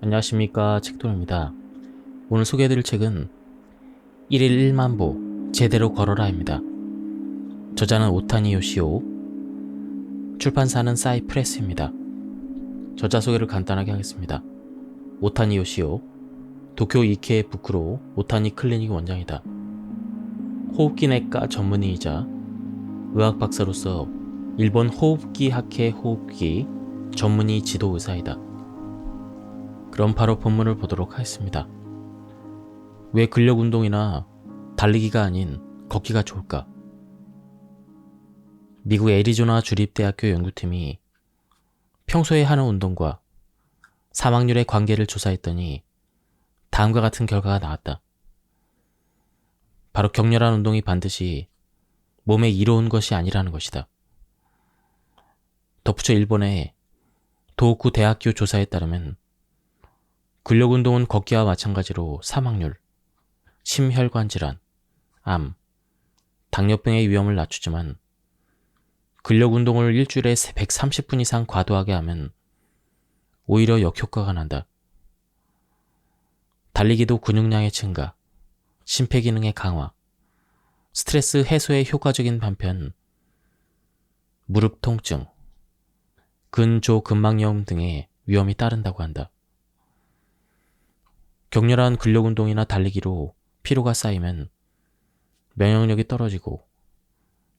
안녕하십니까, 책돌입니다. 오늘 소개해드릴 책은 1일 1만 보 제대로 걸어라입니다. 저자는 오타니 요시오, 출판사는 사이프레스입니다. 저자 소개를 간단하게 하겠습니다. 오타니 요시오, 도쿄 이케 부쿠로 오타니 클리닉 원장이다. 호흡기내과 전문의이자 의학 박사로서 일본 호흡기 학회 호흡기 전문의 지도 의사이다. 그럼 바로 본문을 보도록 하겠습니다. 왜 근력 운동이나 달리기가 아닌 걷기가 좋을까? 미국 애리조나 주립대학교 연구팀이 평소에 하는 운동과 사망률의 관계를 조사했더니 다음과 같은 결과가 나왔다. 바로 격렬한 운동이 반드시 몸에 이로운 것이 아니라는 것이다. 덧붙여 일본의 도호쿠 대학교 조사에 따르면 근력 운동은 걷기와 마찬가지로 사망률, 심혈관 질환, 암, 당뇨병의 위험을 낮추지만 근력 운동을 일주일에 130분 이상 과도하게 하면 오히려 역효과가 난다. 달리기도 근육량의 증가, 심폐기능의 강화, 스트레스 해소에 효과적인 반면 무릎 통증, 근조근막염 등의 위험이 따른다고 한다. 격렬한 근력 운동이나 달리기로 피로가 쌓이면 면역력이 떨어지고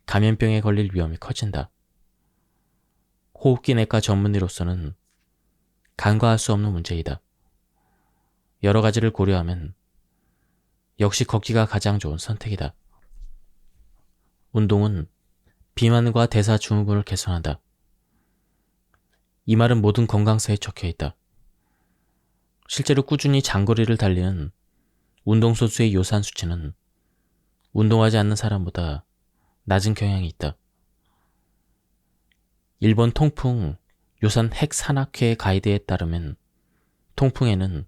감염병에 걸릴 위험이 커진다. 호흡기 내과 전문의로서는 간과할 수 없는 문제이다. 여러 가지를 고려하면 역시 걷기가 가장 좋은 선택이다. 운동은 비만과 대사증후군을 개선한다. 이 말은 모든 건강서에 적혀있다. 실제로 꾸준히 장거리를 달리는 운동선수의 요산 수치는 운동하지 않는 사람보다 낮은 경향이 있다. 일본 통풍 요산 핵산악회 가이드에 따르면 통풍에는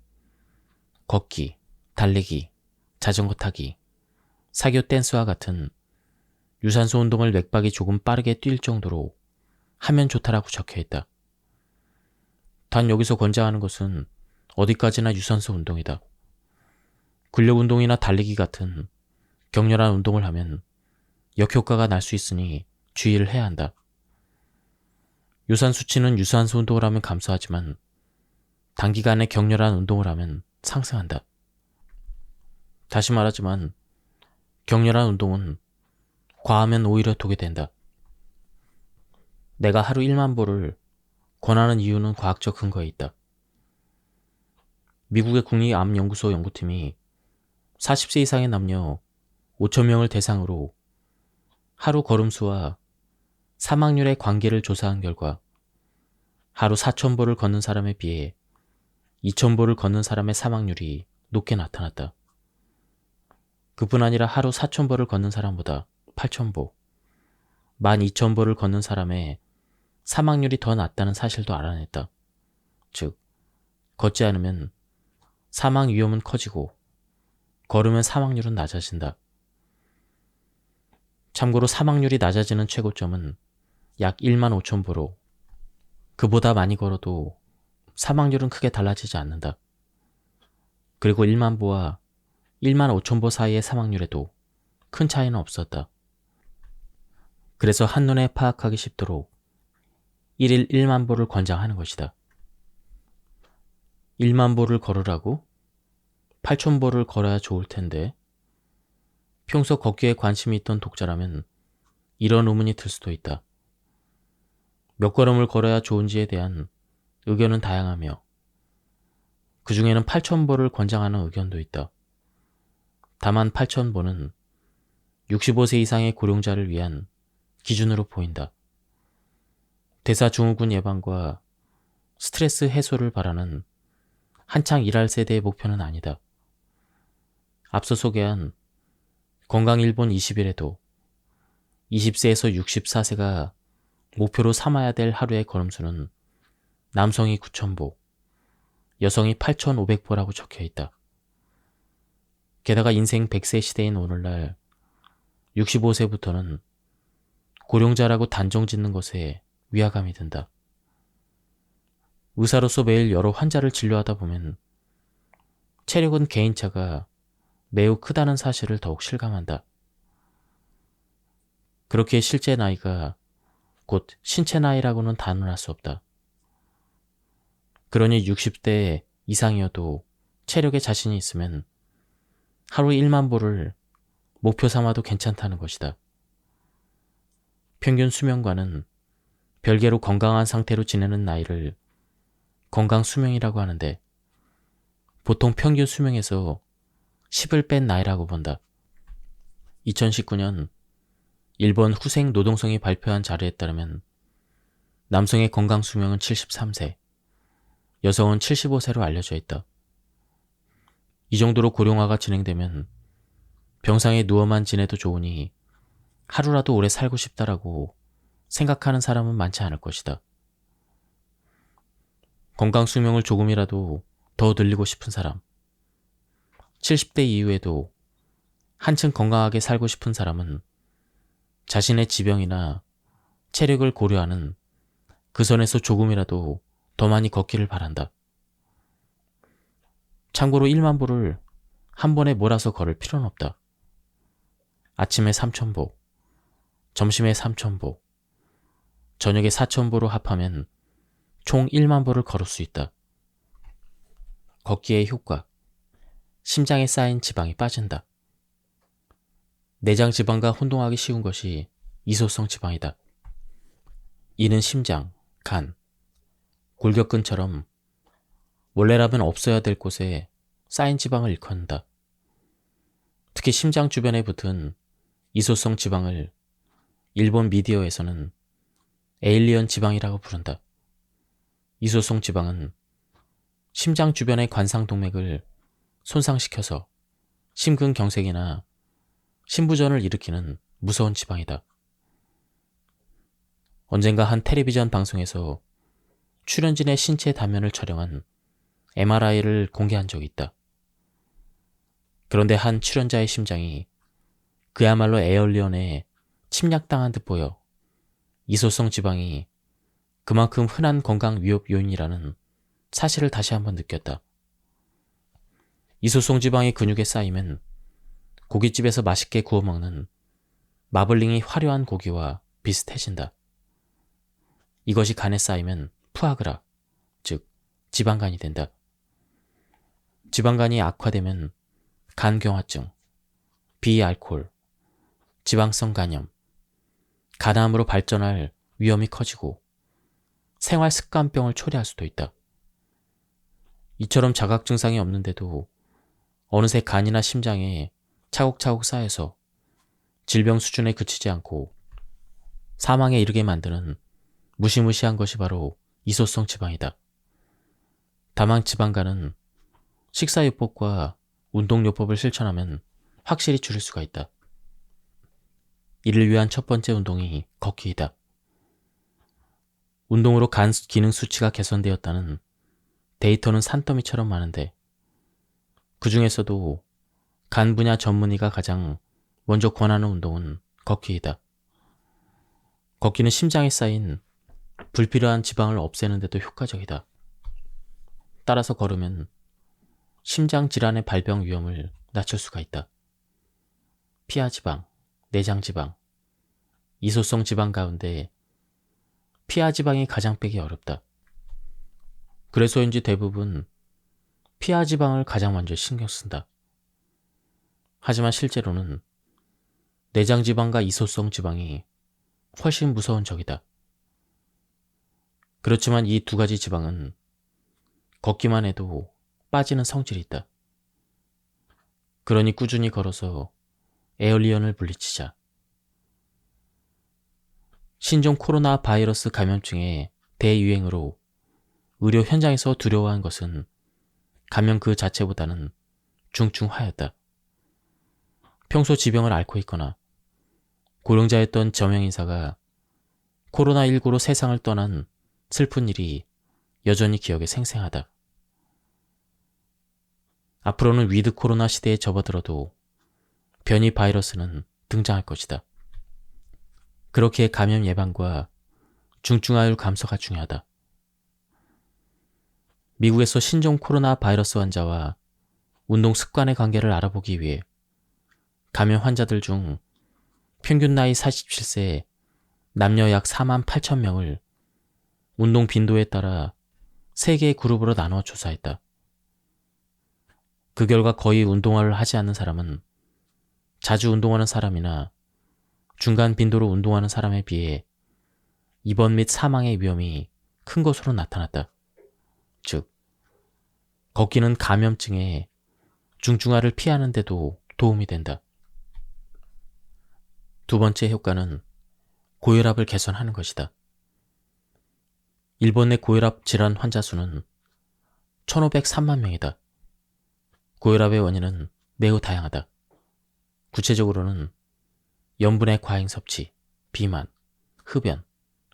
걷기, 달리기, 자전거 타기, 사교 댄스와 같은 유산소 운동을 맥박이 조금 빠르게 뛸 정도로 하면 좋다라고 적혀있다. 단 여기서 권장하는 것은 어디까지나 유산소 운동이다. 근력 운동이나 달리기 같은 격렬한 운동을 하면 역효과가 날 수 있으니 주의를 해야 한다. 유산 수치는 유산소 운동을 하면 감소하지만 단기간에 격렬한 운동을 하면 상승한다. 다시 말하지만 격렬한 운동은 과하면 오히려 독이 된다. 내가 하루 1만 보를 권하는 이유는 과학적 근거에 있다. 미국의 국립암연구소 연구팀이 40세 이상의 남녀 5,000명을 대상으로 하루 걸음수와 사망률의 관계를 조사한 결과 하루 4,000보를 걷는 사람에 비해 2,000보를 걷는 사람의 사망률이 높게 나타났다. 그뿐 아니라 하루 4,000보를 걷는 사람보다 8,000보, 12,000보를 걷는 사람의 사망률이 더 낮다는 사실도 알아냈다. 즉, 걷지 않으면 사망 위험은 커지고 걸으면 사망률은 낮아진다. 참고로 사망률이 낮아지는 최고점은 약 1만 5천 보로 그보다 많이 걸어도 사망률은 크게 달라지지 않는다. 그리고 1만 보와 1만 5천 보 사이의 사망률에도 큰 차이는 없었다. 그래서 한눈에 파악하기 쉽도록 1일 1만 보를 권장하는 것이다. 1만 보를 걸으라고? 8천 보를 걸어야 좋을 텐데 평소 걷기에 관심이 있던 독자라면 이런 의문이 들 수도 있다. 몇 걸음을 걸어야 좋은지에 대한 의견은 다양하며 그 중에는 8,000보를 권장하는 의견도 있다. 다만 8,000보는 65세 이상의 고령자를 위한 기준으로 보인다. 대사증후군 예방과 스트레스 해소를 바라는 한창 일할 세대의 목표는 아니다. 앞서 소개한 건강일본 20일에도 20세에서 64세가 목표로 삼아야 될 하루의 걸음수는 남성이 9,000보, 여성이 8,500보라고 적혀있다. 게다가 인생 100세 시대인 오늘날 65세부터는 고령자라고 단정 짓는 것에 위화감이 든다. 의사로서 매일 여러 환자를 진료하다 보면 체력은 개인차가 매우 크다는 사실을 더욱 실감한다. 그렇게 실제 나이가 곧 신체 나이라고는 단언할 수 없다. 그러니 60대 이상이어도 체력에 자신이 있으면 하루 1만 보를 목표 삼아도 괜찮다는 것이다. 평균 수명과는 별개로 건강한 상태로 지내는 나이를 건강 수명이라고 하는데 보통 평균 수명에서 10을 뺀 나이라고 본다. 2019년 일본 후생 노동성이 발표한 자료에 따르면 남성의 건강 수명은 73세, 여성은 75세로 알려져 있다. 이 정도로 고령화가 진행되면 병상에 누워만 지내도 좋으니 하루라도 오래 살고 싶다라고 생각하는 사람은 많지 않을 것이다. 건강 수명을 조금이라도 더 늘리고 싶은 사람, 70대 이후에도 한층 건강하게 살고 싶은 사람은 자신의 지병이나 체력을 고려하는 그 선에서 조금이라도 더 많이 걷기를 바란다. 참고로 1만 보를 한 번에 몰아서 걸을 필요는 없다. 아침에 3,000보, 점심에 3,000보, 저녁에 4,000보로 합하면 총 1만 보를 걸을 수 있다. 걷기의 효과, 심장에 쌓인 지방이 빠진다. 내장 지방과 혼동하기 쉬운 것이 이소성 지방이다. 이는 심장, 간, 골격근처럼 원래라면 없어야 될 곳에 쌓인 지방을 일컫는다. 특히 심장 주변에 붙은 이소성 지방을 일본 미디어에서는 에일리언 지방이라고 부른다. 이소성 지방은 심장 주변의 관상동맥을 손상시켜서 심근경색이나 심부전을 일으키는 무서운 지방이다. 언젠가 한 텔레비전 방송에서 출연진의 신체 단면을 촬영한 MRI를 공개한 적이 있다. 그런데 한 출연자의 심장이 그야말로 에얼리언에 침략당한 듯 보여 이소성 지방이 그만큼 흔한 건강 위협 요인이라는 사실을 다시 한번 느꼈다. 이소성 지방이 근육에 쌓이면 고깃집에서 맛있게 구워 먹는 마블링이 화려한 고기와 비슷해진다. 이것이 간에 쌓이면 푸아그라, 즉 지방간이 된다. 지방간이 악화되면 간경화증, 비알코올, 지방성 간염, 간암으로 발전할 위험이 커지고 생활습관병을 초래할 수도 있다. 이처럼 자각 증상이 없는데도 어느새 간이나 심장에 차곡차곡 쌓여서 질병 수준에 그치지 않고 사망에 이르게 만드는 무시무시한 것이 바로 이소성 지방이다. 다만 지방간은 식사요법과 운동요법을 실천하면 확실히 줄일 수가 있다. 이를 위한 첫 번째 운동이 걷기이다. 운동으로 간 기능 수치가 개선되었다는 데이터는 산더미처럼 많은데 그 중에서도 간 분야 전문의가 가장 먼저 권하는 운동은 걷기이다. 걷기는 심장에 쌓인 불필요한 지방을 없애는 데도 효과적이다. 따라서 걸으면 심장 질환의 발병 위험을 낮출 수가 있다. 피하지방, 내장지방, 이소성 지방 가운데 피하지방이 가장 빼기 어렵다. 그래서인지 대부분 피하지방을 가장 먼저 신경 쓴다. 하지만 실제로는 내장지방과 이소성 지방이 훨씬 무서운 적이다. 그렇지만 이 두 가지 지방은 걷기만 해도 빠지는 성질이 있다. 그러니 꾸준히 걸어서 에얼리언을 물리치자. 신종 코로나 바이러스 감염증의 대유행으로 의료 현장에서 두려워한 것은 감염 그 자체보다는 중증화였다. 평소 지병을 앓고 있거나 고령자였던 저명인사가 코로나19로 세상을 떠난 슬픈 일이 여전히 기억에 생생하다. 앞으로는 위드 코로나 시대에 접어들어도 변이 바이러스는 등장할 것이다. 그렇기에 감염 예방과 중증화율 감소가 중요하다. 미국에서 신종 코로나 바이러스 환자와 운동 습관의 관계를 알아보기 위해 감염 환자들 중 평균 나이 47세 남녀 약 4만 8천 명을 운동 빈도에 따라 3개의 그룹으로 나누어 조사했다. 그 결과 거의 운동을 하지 않는 사람은 자주 운동하는 사람이나 중간 빈도로 운동하는 사람에 비해 입원 및 사망의 위험이 큰 것으로 나타났다. 즉, 걷기는 감염증의 중증화를 피하는 데도 도움이 된다. 두 번째 효과는 고혈압을 개선하는 것이다. 일본 내 고혈압 질환 환자 수는 1,503만 명이다. 고혈압의 원인은 매우 다양하다. 구체적으로는 염분의 과잉 섭취, 비만, 흡연,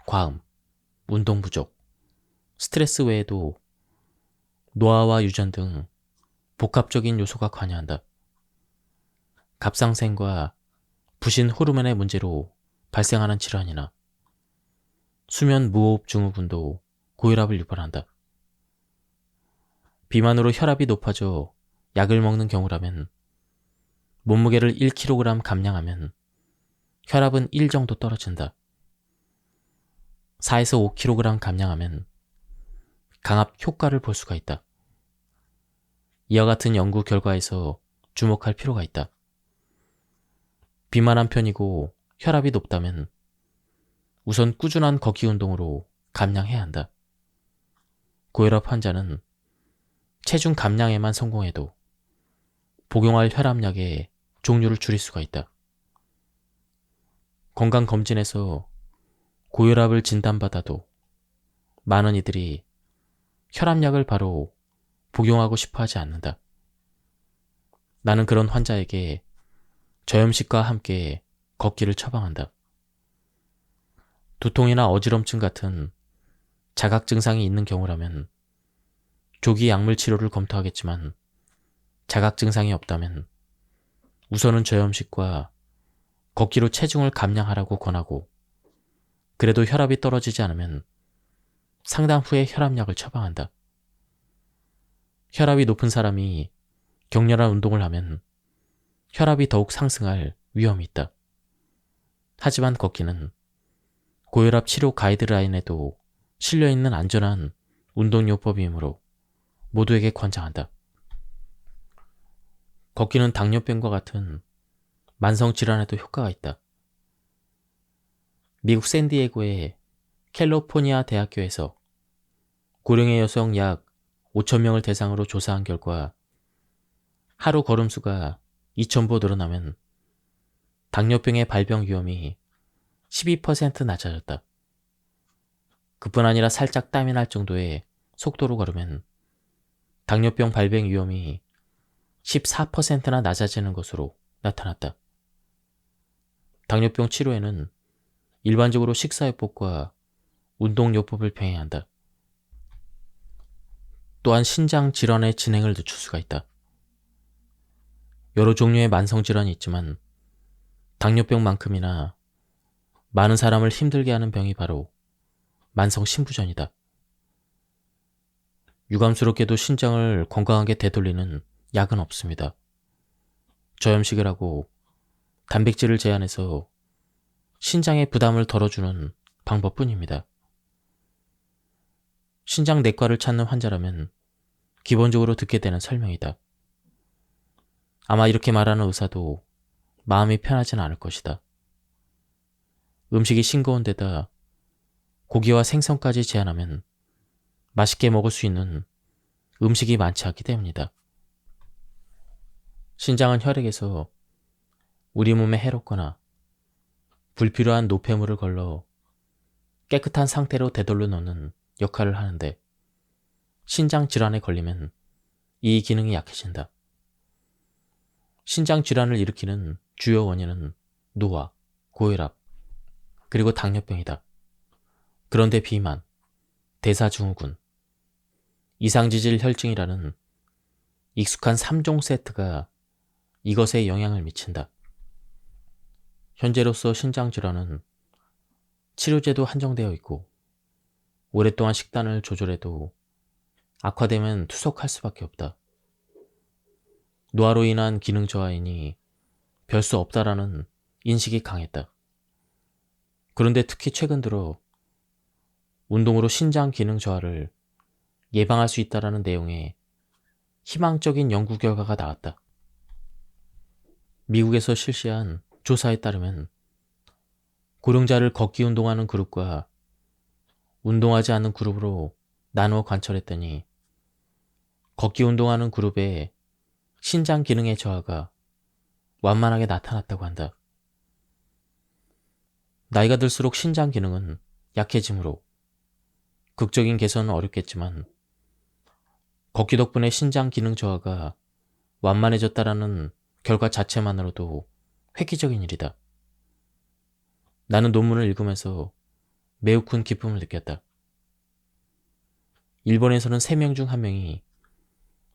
과음, 운동 부족, 스트레스 외에도 노화와 유전 등 복합적인 요소가 관여한다. 갑상선과 부신 호르몬의 문제로 발생하는 질환이나 수면 무호흡 증후군도 고혈압을 유발한다. 비만으로 혈압이 높아져 약을 먹는 경우라면 몸무게를 1kg 감량하면 혈압은 1 정도 떨어진다. 4에서 5kg 감량하면 강압 효과를 볼 수가 있다. 이와 같은 연구 결과에서 주목할 필요가 있다. 비만한 편이고 혈압이 높다면 우선 꾸준한 걷기 운동으로 감량해야 한다. 고혈압 환자는 체중 감량에만 성공해도 복용할 혈압약의 종류를 줄일 수가 있다. 건강검진에서 고혈압을 진단받아도 많은 이들이 혈압약을 바로 복용하고 싶어 하지 않는다. 나는 그런 환자에게 저염식과 함께 걷기를 처방한다. 두통이나 어지럼증 같은 자각 증상이 있는 경우라면 조기 약물 치료를 검토하겠지만 자각 증상이 없다면 우선은 저염식과 걷기로 체중을 감량하라고 권하고 그래도 혈압이 떨어지지 않으면 상당 후에 혈압약을 처방한다. 혈압이 높은 사람이 격렬한 운동을 하면 혈압이 더욱 상승할 위험이 있다. 하지만 걷기는 고혈압 치료 가이드라인에도 실려있는 안전한 운동요법이므로 모두에게 권장한다. 걷기는 당뇨병과 같은 만성질환에도 효과가 있다. 미국 샌디에고의 캘리포니아 대학교에서 고령의 여성 약 5천 명을 대상으로 조사한 결과 하루 걸음수가 2,000보 늘어나면 당뇨병의 발병 위험이 12% 낮아졌다. 그뿐 아니라 살짝 땀이 날 정도의 속도로 걸으면 당뇨병 발병 위험이 14%나 낮아지는 것으로 나타났다. 당뇨병 치료에는 일반적으로 식사요법과 운동요법을 병행한다. 또한 신장 질환의 진행을 늦출 수가 있다. 여러 종류의 만성질환이 있지만 당뇨병만큼이나 많은 사람을 힘들게 하는 병이 바로 만성신부전이다. 유감스럽게도 신장을 건강하게 되돌리는 약은 없습니다. 저염식을 하고 단백질을 제한해서 신장의 부담을 덜어주는 방법뿐입니다. 신장 내과를 찾는 환자라면 기본적으로 듣게 되는 설명이다. 아마 이렇게 말하는 의사도 마음이 편하진 않을 것이다. 음식이 싱거운 데다 고기와 생선까지 제한하면 맛있게 먹을 수 있는 음식이 많지 않기 때문이다. 신장은 혈액에서 우리 몸에 해롭거나 불필요한 노폐물을 걸러 깨끗한 상태로 되돌려 놓는 역할을 하는데 신장 질환에 걸리면 이 기능이 약해진다. 신장 질환을 일으키는 주요 원인은 노화, 고혈압, 그리고 당뇨병이다. 그런데 비만, 대사증후군, 이상지질 혈증이라는 익숙한 3종 세트가 이것에 영향을 미친다. 현재로서 신장 질환은 치료제도 한정되어 있고 오랫동안 식단을 조절해도 악화되면 투석할 수밖에 없다. 노화로 인한 기능 저하이니 별 수 없다라는 인식이 강했다. 그런데 특히 최근 들어 운동으로 신장 기능 저하를 예방할 수 있다라는 내용의 희망적인 연구 결과가 나왔다. 미국에서 실시한 조사에 따르면 고령자를 걷기 운동하는 그룹과 운동하지 않는 그룹으로 나누어 관찰했더니 걷기 운동하는 그룹의 신장 기능의 저하가 완만하게 나타났다고 한다. 나이가 들수록 신장 기능은 약해지므로 극적인 개선은 어렵겠지만 걷기 덕분에 신장 기능 저하가 완만해졌다라는 결과 자체만으로도 획기적인 일이다. 나는 논문을 읽으면서 매우 큰 기쁨을 느꼈다. 일본에서는 3명 중 1명이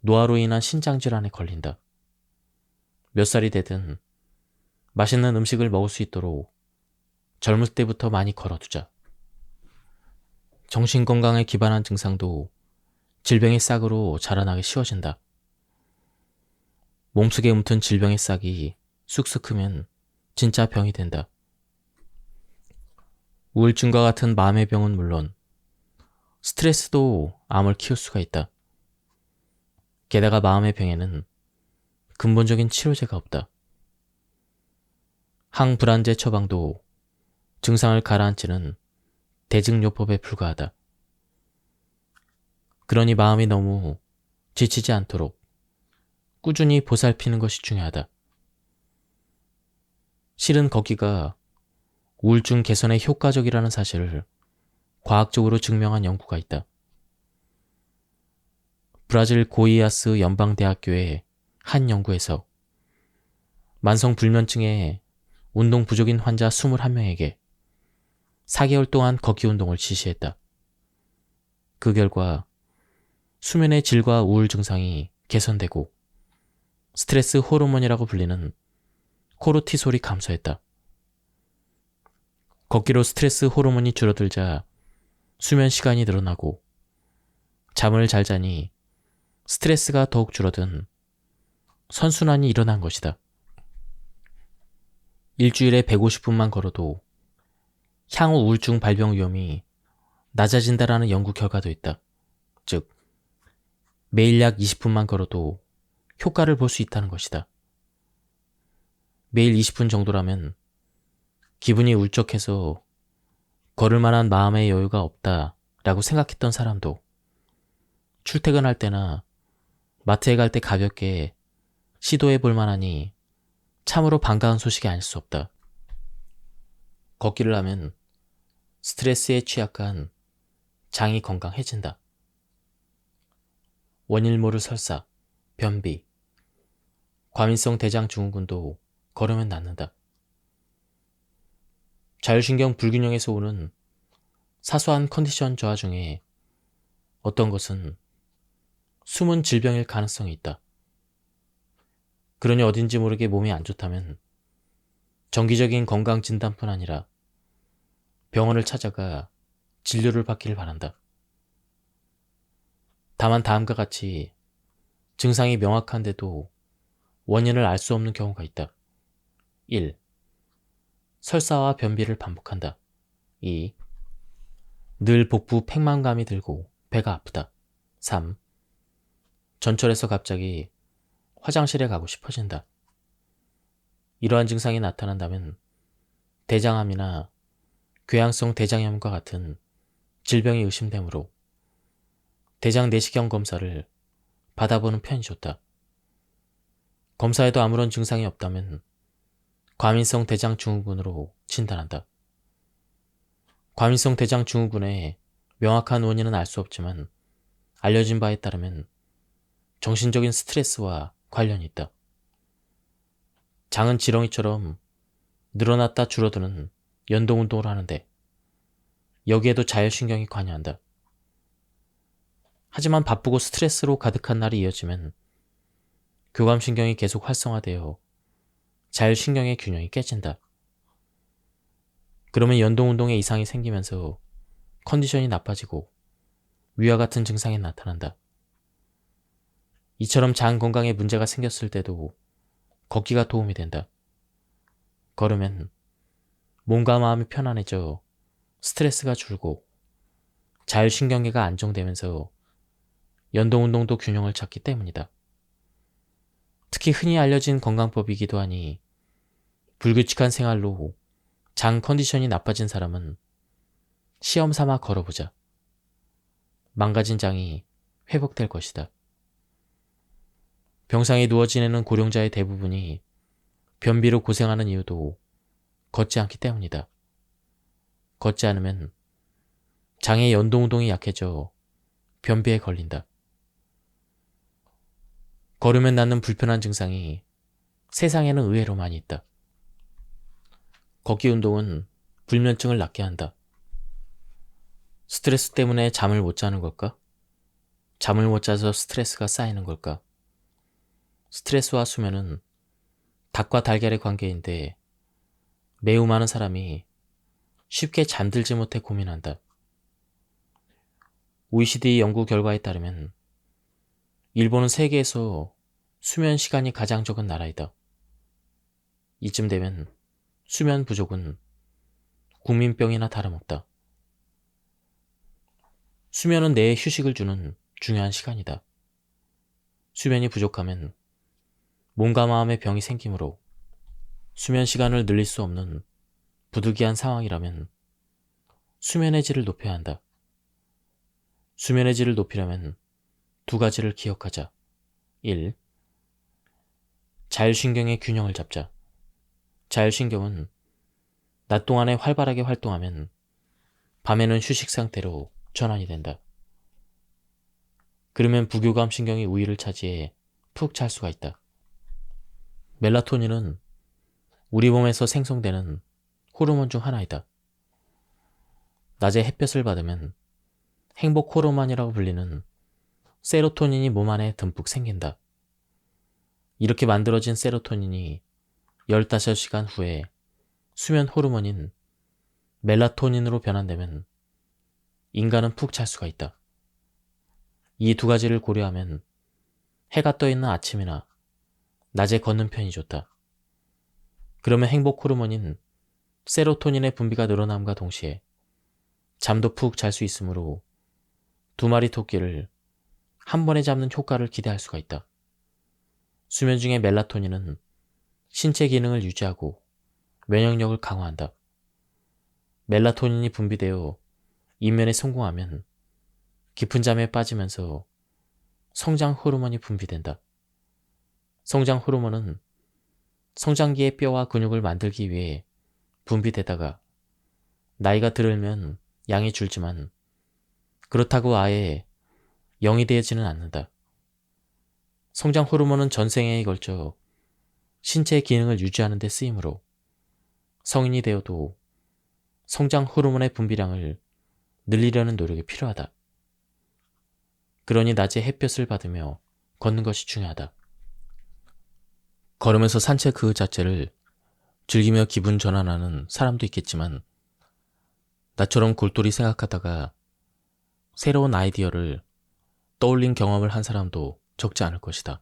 노화로 인한 신장질환에 걸린다. 몇 살이 되든 맛있는 음식을 먹을 수 있도록 젊을 때부터 많이 걸어두자. 정신건강에 기반한 증상도 질병의 싹으로 자라나기 쉬워진다. 몸속에 움튼 질병의 싹이 쑥쑥 크면 진짜 병이 된다. 우울증과 같은 마음의 병은 물론 스트레스도 암을 키울 수가 있다. 게다가 마음의 병에는 근본적인 치료제가 없다. 항불안제 처방도 증상을 가라앉히는 대증요법에 불과하다. 그러니 마음이 너무 지치지 않도록 꾸준히 보살피는 것이 중요하다. 실은 걷기가 우울증 개선에 효과적이라는 사실을 과학적으로 증명한 연구가 있다. 브라질 고이아스 연방대학교의 한 연구에서 만성불면증의 운동 부족인 환자 21명에게 4개월 동안 걷기 운동을 지시했다. 그 결과 수면의 질과 우울 증상이 개선되고 스트레스 호르몬이라고 불리는 코르티솔이 감소했다. 걷기로 스트레스 호르몬이 줄어들자 수면 시간이 늘어나고 잠을 잘 자니 스트레스가 더욱 줄어든 선순환이 일어난 것이다. 일주일에 150분만 걸어도 향후 우울증 발병 위험이 낮아진다라는 연구 결과도 있다. 즉, 매일 약 20분만 걸어도 효과를 볼 수 있다는 것이다. 매일 20분 정도라면 기분이 울적해서 걸을 만한 마음의 여유가 없다라고 생각했던 사람도 출퇴근할 때나 마트에 갈 때 가볍게 시도해 볼 만하니 참으로 반가운 소식이 아닐 수 없다. 걷기를 하면 스트레스에 취약한 장이 건강해진다. 원인 모를 설사, 변비, 과민성 대장 증후군도 걸으면 낫는다. 자율신경 불균형에서 오는 사소한 컨디션 저하 중에 어떤 것은 숨은 질병일 가능성이 있다. 그러니 어딘지 모르게 몸이 안 좋다면 정기적인 건강진단뿐 아니라 병원을 찾아가 진료를 받기를 바란다. 다만 다음과 같이 증상이 명확한데도 원인을 알 수 없는 경우가 있다. 1. 설사와 변비를 반복한다. 2. 늘 복부 팽만감이 들고 배가 아프다. 3. 전철에서 갑자기 화장실에 가고 싶어진다. 이러한 증상이 나타난다면 대장암이나 궤양성 대장염과 같은 질병이 의심되므로 대장 내시경 검사를 받아보는 편이 좋다. 검사에도 아무런 증상이 없다면 과민성 대장 증후군으로 진단한다. 과민성 대장 증후군의 명확한 원인은 알 수 없지만 알려진 바에 따르면 정신적인 스트레스와 관련이 있다. 장은 지렁이처럼 늘어났다 줄어드는 연동운동을 하는데 여기에도 자율신경이 관여한다. 하지만 바쁘고 스트레스로 가득한 날이 이어지면 교감신경이 계속 활성화되어 자율신경의 균형이 깨진다. 그러면 연동운동에 이상이 생기면서 컨디션이 나빠지고 위와 같은 증상이 나타난다. 이처럼 장 건강에 문제가 생겼을 때도 걷기가 도움이 된다. 걸으면 몸과 마음이 편안해져 스트레스가 줄고 자율신경계가 안정되면서 연동운동도 균형을 찾기 때문이다. 특히 흔히 알려진 건강법이기도 하니 불규칙한 생활로 장 컨디션이 나빠진 사람은 시험 삼아 걸어보자. 망가진 장이 회복될 것이다. 병상에 누워 지내는 고령자의 대부분이 변비로 고생하는 이유도 걷지 않기 때문이다. 걷지 않으면 장의 연동운동이 약해져 변비에 걸린다. 걸으면 낫는 불편한 증상이 세상에는 의외로 많이 있다. 걷기 운동은 불면증을 낫게 한다. 스트레스 때문에 잠을 못 자는 걸까? 잠을 못 자서 스트레스가 쌓이는 걸까? 스트레스와 수면은 닭과 달걀의 관계인데 매우 많은 사람이 쉽게 잠들지 못해 고민한다. OECD 연구 결과에 따르면 일본은 세계에서 수면 시간이 가장 적은 나라이다. 이쯤 되면 수면 부족은 국민병이나 다름없다. 수면은 뇌에 휴식을 주는 중요한 시간이다. 수면이 부족하면 몸과 마음의 병이 생기므로 수면 시간을 늘릴 수 없는 부득이한 상황이라면 수면의 질을 높여야 한다. 수면의 질을 높이려면 두 가지를 기억하자. 1. 자율신경의 균형을 잡자. 자율신경은 낮 동안에 활발하게 활동하면 밤에는 휴식 상태로 전환이 된다. 그러면 부교감 신경이 우위를 차지해 푹 잘 수가 있다. 멜라토닌은 우리 몸에서 생성되는 호르몬 중 하나이다. 낮에 햇볕을 받으면 행복 호르몬이라고 불리는 세로토닌이 몸 안에 듬뿍 생긴다. 이렇게 만들어진 세로토닌이 15시간 후에 수면 호르몬인 멜라토닌으로 변환되면 인간은 푹 잘 수가 있다. 이 두 가지를 고려하면 해가 떠 있는 아침이나 낮에 걷는 편이 좋다. 그러면 행복 호르몬인 세로토닌의 분비가 늘어남과 동시에 잠도 푹 잘 수 있으므로 두 마리 토끼를 한 번에 잡는 효과를 기대할 수가 있다. 수면 중에 멜라토닌은 신체 기능을 유지하고 면역력을 강화한다. 멜라토닌이 분비되어 입면에 성공하면 깊은 잠에 빠지면서 성장 호르몬이 분비된다. 성장 호르몬은 성장기의 뼈와 근육을 만들기 위해 분비되다가 나이가 들면 양이 줄지만 그렇다고 아예 0이 되지는 않는다. 성장 호르몬은 전생에 걸쳐 신체의 기능을 유지하는 데 쓰이므로 성인이 되어도 성장 호르몬의 분비량을 늘리려는 노력이 필요하다. 그러니 낮에 햇볕을 받으며 걷는 것이 중요하다. 걸으면서 산책 그 자체를 즐기며 기분 전환하는 사람도 있겠지만 나처럼 골똘히 생각하다가 새로운 아이디어를 떠올린 경험을 한 사람도 적지 않을 것이다.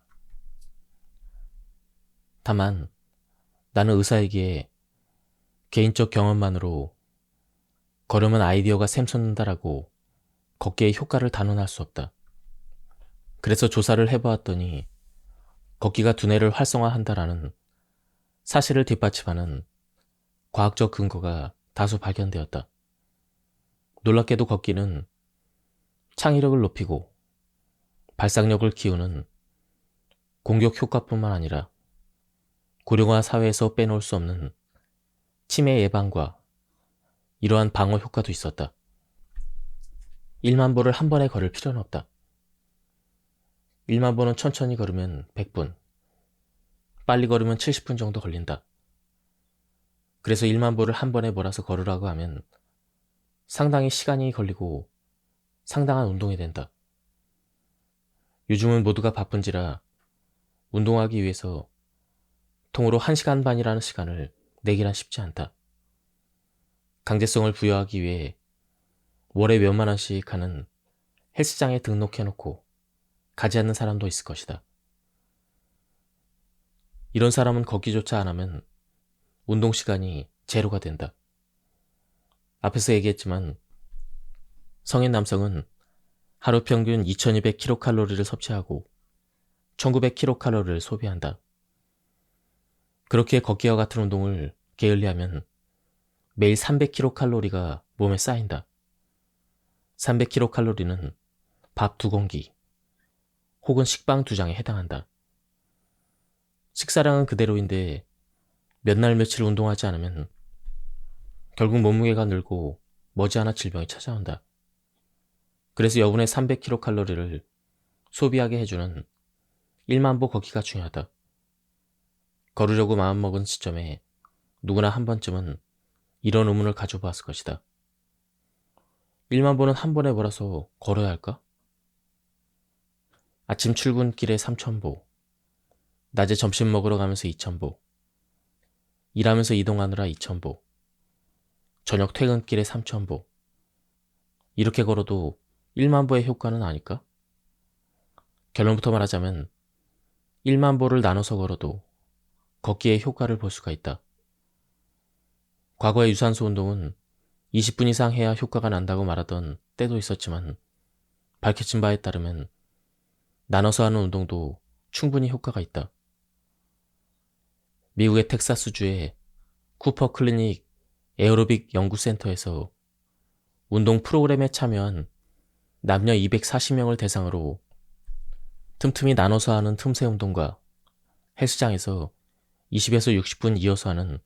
다만 나는 의사이기에 개인적 경험만으로 걸으면 아이디어가 샘솟는다라고 걷기의 효과를 단언할 수 없다. 그래서 조사를 해보았더니 걷기가 두뇌를 활성화한다라는 사실을 뒷받침하는 과학적 근거가 다수 발견되었다. 놀랍게도 걷기는 창의력을 높이고 발상력을 키우는 공격 효과뿐만 아니라 고령화 사회에서 빼놓을 수 없는 치매 예방과 이러한 방어 효과도 있었다. 1만 보를 한 번에 걸을 필요는 없다. 1만 보는 천천히 걸으면 100분, 빨리 걸으면 70분 정도 걸린다. 그래서 1만 보를 한 번에 몰아서 걸으라고 하면 상당히 시간이 걸리고 상당한 운동이 된다. 요즘은 모두가 바쁜지라 운동하기 위해서 통으로 1시간 반이라는 시간을 내기란 쉽지 않다. 강제성을 부여하기 위해 월에 몇만 원씩 하는 헬스장에 등록해놓고 가지 않는 사람도 있을 것이다. 이런 사람은 걷기조차 안 하면 운동 시간이 제로가 된다. 앞에서 얘기했지만 성인 남성은 하루 평균 2200kcal를 섭취하고 1900kcal를 소비한다. 그렇게 걷기와 같은 운동을 게을리하면 매일 300kcal가 몸에 쌓인다. 300kcal는 밥 2공기 혹은 식빵 2장에 해당한다. 식사량은 그대로인데 몇 날 며칠 운동하지 않으면 결국 몸무게가 늘고 머지않아 질병이 찾아온다. 그래서 여분의 300kcal를 소비하게 해주는 1만보 걷기가 중요하다. 걸으려고 마음먹은 시점에 누구나 한 번쯤은 이런 의문을 가져보았을 것이다. 1만보는 한 번에 몰아서 걸어야 할까? 아침 출근길에 3000보, 낮에 점심 먹으러 가면서 2000보, 일하면서 이동하느라 2000보, 저녁 퇴근길에 3000보. 이렇게 걸어도 1만보의 효과는 아닐까? 결론부터 말하자면 1만보를 나눠서 걸어도 걷기의 효과를 볼 수가 있다. 과거의 유산소 운동은 20분 이상 해야 효과가 난다고 말하던 때도 있었지만 밝혀진 바에 따르면 나눠서 하는 운동도 충분히 효과가 있다. 미국의 텍사스주의 쿠퍼 클리닉 에어로빅 연구센터에서 운동 프로그램에 참여한 남녀 240명을 대상으로 틈틈이 나눠서 하는 틈새 운동과 헬스장에서 20에서 60분 이어서 하는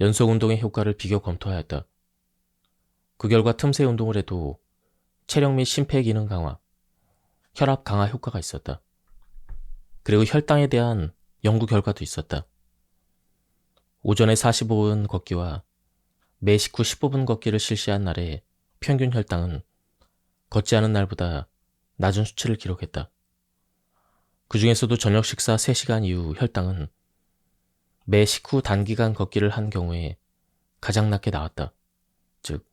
연속 운동의 효과를 비교 검토하였다. 그 결과 틈새 운동을 해도 체력 및 심폐기능 강화, 혈압 강화 효과가 있었다. 그리고 혈당에 대한 연구 결과도 있었다. 오전에 45분 걷기와 매 식후 15분 걷기를 실시한 날의 평균 혈당은 걷지 않은 날보다 낮은 수치를 기록했다. 그 중에서도 저녁 식사 3시간 이후 혈당은 매 식후 단기간 걷기를 한 경우에 가장 낮게 나왔다. 즉,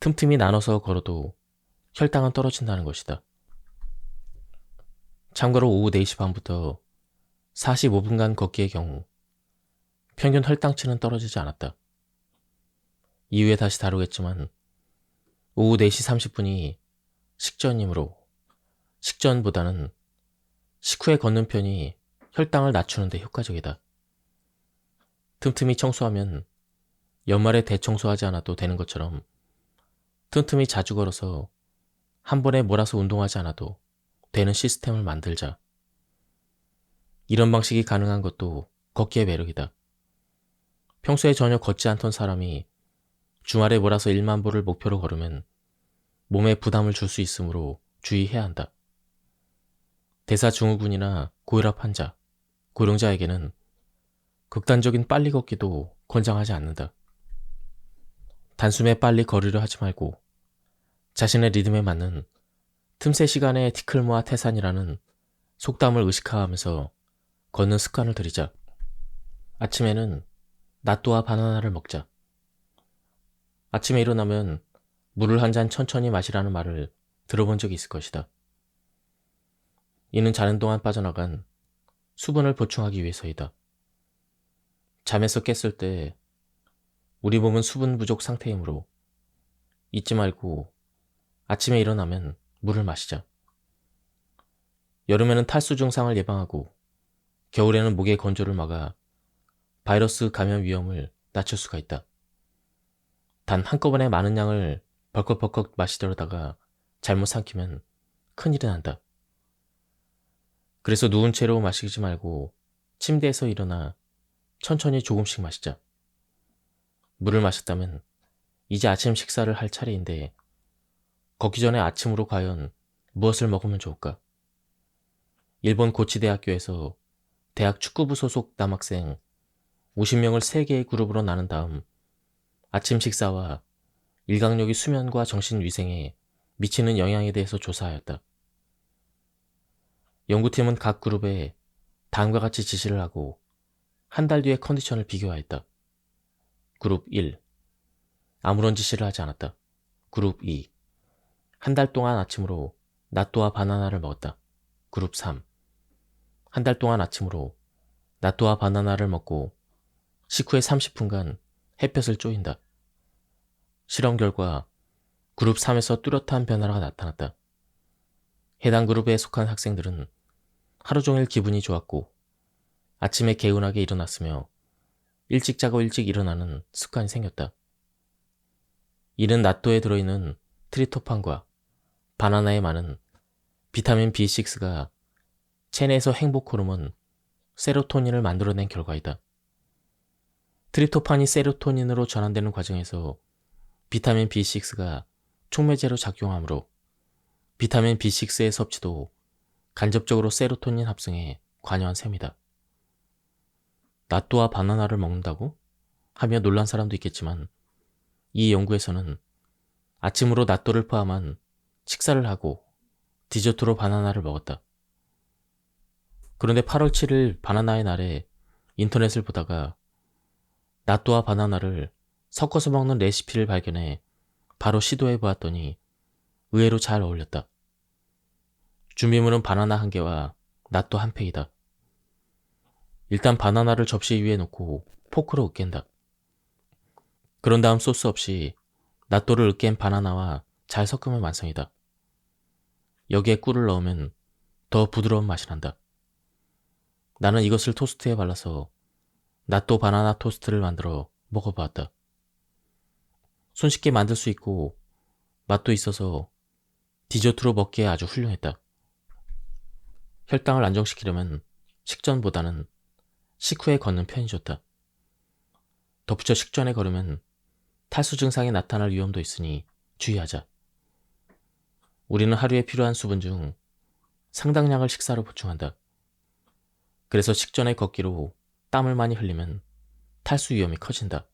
틈틈이 나눠서 걸어도 혈당은 떨어진다는 것이다. 참고로 오후 4시 반부터 45분간 걷기의 경우 평균 혈당치는 떨어지지 않았다. 이후에 다시 다루겠지만 오후 4시 30분이 식전이므로 식전보다는 식후에 걷는 편이 혈당을 낮추는 데 효과적이다. 틈틈이 청소하면 연말에 대청소하지 않아도 되는 것처럼 틈틈이 자주 걸어서 한 번에 몰아서 운동하지 않아도 되는 시스템을 만들자. 이런 방식이 가능한 것도 걷기의 매력이다. 평소에 전혀 걷지 않던 사람이 주말에 몰아서 1만보를 목표로 걸으면 몸에 부담을 줄 수 있으므로 주의해야 한다. 대사증후군이나 고혈압 환자, 고령자에게는 극단적인 빨리 걷기도 권장하지 않는다. 단숨에 빨리 걸으려 하지 말고 자신의 리듬에 맞는 틈새 시간에 티클모아 태산이라는 속담을 의식하면서 걷는 습관을 들이자. 아침에는 낫또와 바나나를 먹자. 아침에 일어나면 물을 한 잔 천천히 마시라는 말을 들어본 적이 있을 것이다. 이는 자는 동안 빠져나간 수분을 보충하기 위해서이다. 잠에서 깼을 때 우리 몸은 수분 부족 상태이므로 잊지 말고 아침에 일어나면 물을 마시자. 여름에는 탈수 증상을 예방하고 겨울에는 목의 건조를 막아 바이러스 감염 위험을 낮출 수가 있다. 단 한꺼번에 많은 양을 벌컥벌컥 마시려다가 잘못 삼키면 큰일이 난다. 그래서 누운 채로 마시지 말고 침대에서 일어나 천천히 조금씩 마시자. 물을 마셨다면 이제 아침 식사를 할 차례인데 걷기 전에 아침으로 과연 무엇을 먹으면 좋을까? 일본 고치대학교에서 대학 축구부 소속 남학생 50명을 3개의 그룹으로 나눈 다음 아침 식사와 일광욕이 수면과 정신 위생에 미치는 영향에 대해서 조사하였다. 연구팀은 각 그룹에 다음과 같이 지시를 하고 한 달 뒤의 컨디션을 비교하였다. 그룹 1. 아무런 지시를 하지 않았다. 그룹 2. 한 달 동안 아침으로 낫또와 바나나를 먹었다. 그룹 3. 한 달 동안 아침으로 나또와 바나나를 먹고 식후에 30분간 햇볕을 쬐인다. 실험 결과 그룹 3에서 뚜렷한 변화가 나타났다. 해당 그룹에 속한 학생들은 하루 종일 기분이 좋았고 아침에 개운하게 일어났으며 일찍 자고 일찍 일어나는 습관이 생겼다. 이는 나또에 들어있는 트리토판과 바나나에 많은 비타민 B6가 체내에서 행복 호르몬 세로토닌을 만들어낸 결과이다. 트리토판이 세로토닌으로 전환되는 과정에서 비타민 B6가 촉매제로 작용하므로 비타민 B6의 섭취도 간접적으로 세로토닌 합성에 관여한 셈이다. 나또와 바나나를 먹는다고? 하며 놀란 사람도 있겠지만 이 연구에서는 아침으로 나또를 포함한 식사를 하고 디저트로 바나나를 먹었다. 그런데 8월 7일 바나나의 날에 인터넷을 보다가 나또와 바나나를 섞어서 먹는 레시피를 발견해 바로 시도해 보았더니 의외로 잘 어울렸다. 준비물은 바나나 1개와 나또 1팩이다. 일단 바나나를 접시 위에 놓고 포크로 으깬다. 그런 다음 소스 없이 나또를 으깬 바나나와 잘 섞으면 완성이다. 여기에 꿀을 넣으면 더 부드러운 맛이 난다. 나는 이것을 토스트에 발라서 나또 바나나 토스트를 만들어 먹어보았다. 손쉽게 만들 수 있고 맛도 있어서 디저트로 먹기에 아주 훌륭했다. 혈당을 안정시키려면 식전보다는 식후에 걷는 편이 좋다. 덧붙여 식전에 걸으면 탈수 증상이 나타날 위험도 있으니 주의하자. 우리는 하루에 필요한 수분 중 상당량을 식사로 보충한다. 그래서 식전에 걷기로 땀을 많이 흘리면 탈수 위험이 커진다.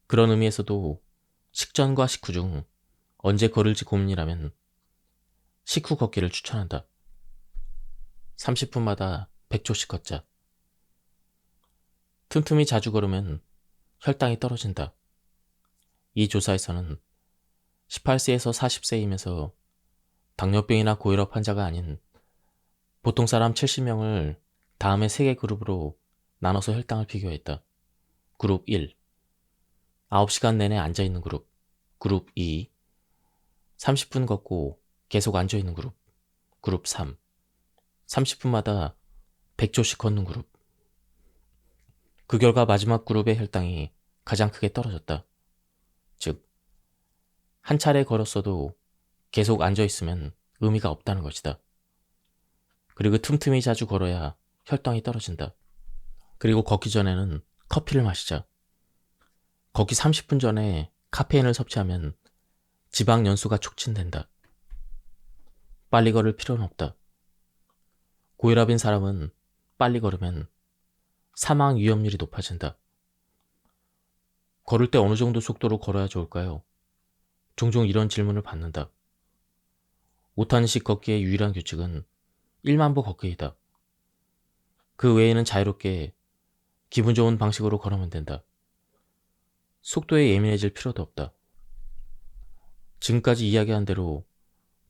그런 의미에서도 식전과 식후 중 언제 걸을지 고민이라면 식후 걷기를 추천한다. 30분마다 100초씩 걷자. 틈틈이 자주 걸으면 혈당이 떨어진다. 이 조사에서는 18세에서 40세이면서 당뇨병이나 고혈압 환자가 아닌 보통 사람 70명을 다음의 3개 그룹으로 나눠서 혈당을 비교했다. 그룹 1, 9시간 내내 앉아있는 그룹. 그룹 2, 30분 걷고 계속 앉아있는 그룹. 그룹 3, 30분마다 100초씩 걷는 그룹. 그 결과 마지막 그룹의 혈당이 가장 크게 떨어졌다. 즉, 한 차례 걸었어도 계속 앉아있으면 의미가 없다는 것이다. 그리고 틈틈이 자주 걸어야 혈당이 떨어진다. 그리고 걷기 전에는 커피를 마시자. 걷기 30분 전에 카페인을 섭취하면 지방 연소가 촉진된다. 빨리 걸을 필요는 없다. 고혈압인 사람은 빨리 걸으면 사망 위험률이 높아진다. 걸을 때 어느 정도 속도로 걸어야 좋을까요? 종종 이런 질문을 받는다. 5탄식 걷기의 유일한 규칙은 1만 보 걷기이다. 그 외에는 자유롭게 기분 좋은 방식으로 걸으면 된다. 속도에 예민해질 필요도 없다. 지금까지 이야기한 대로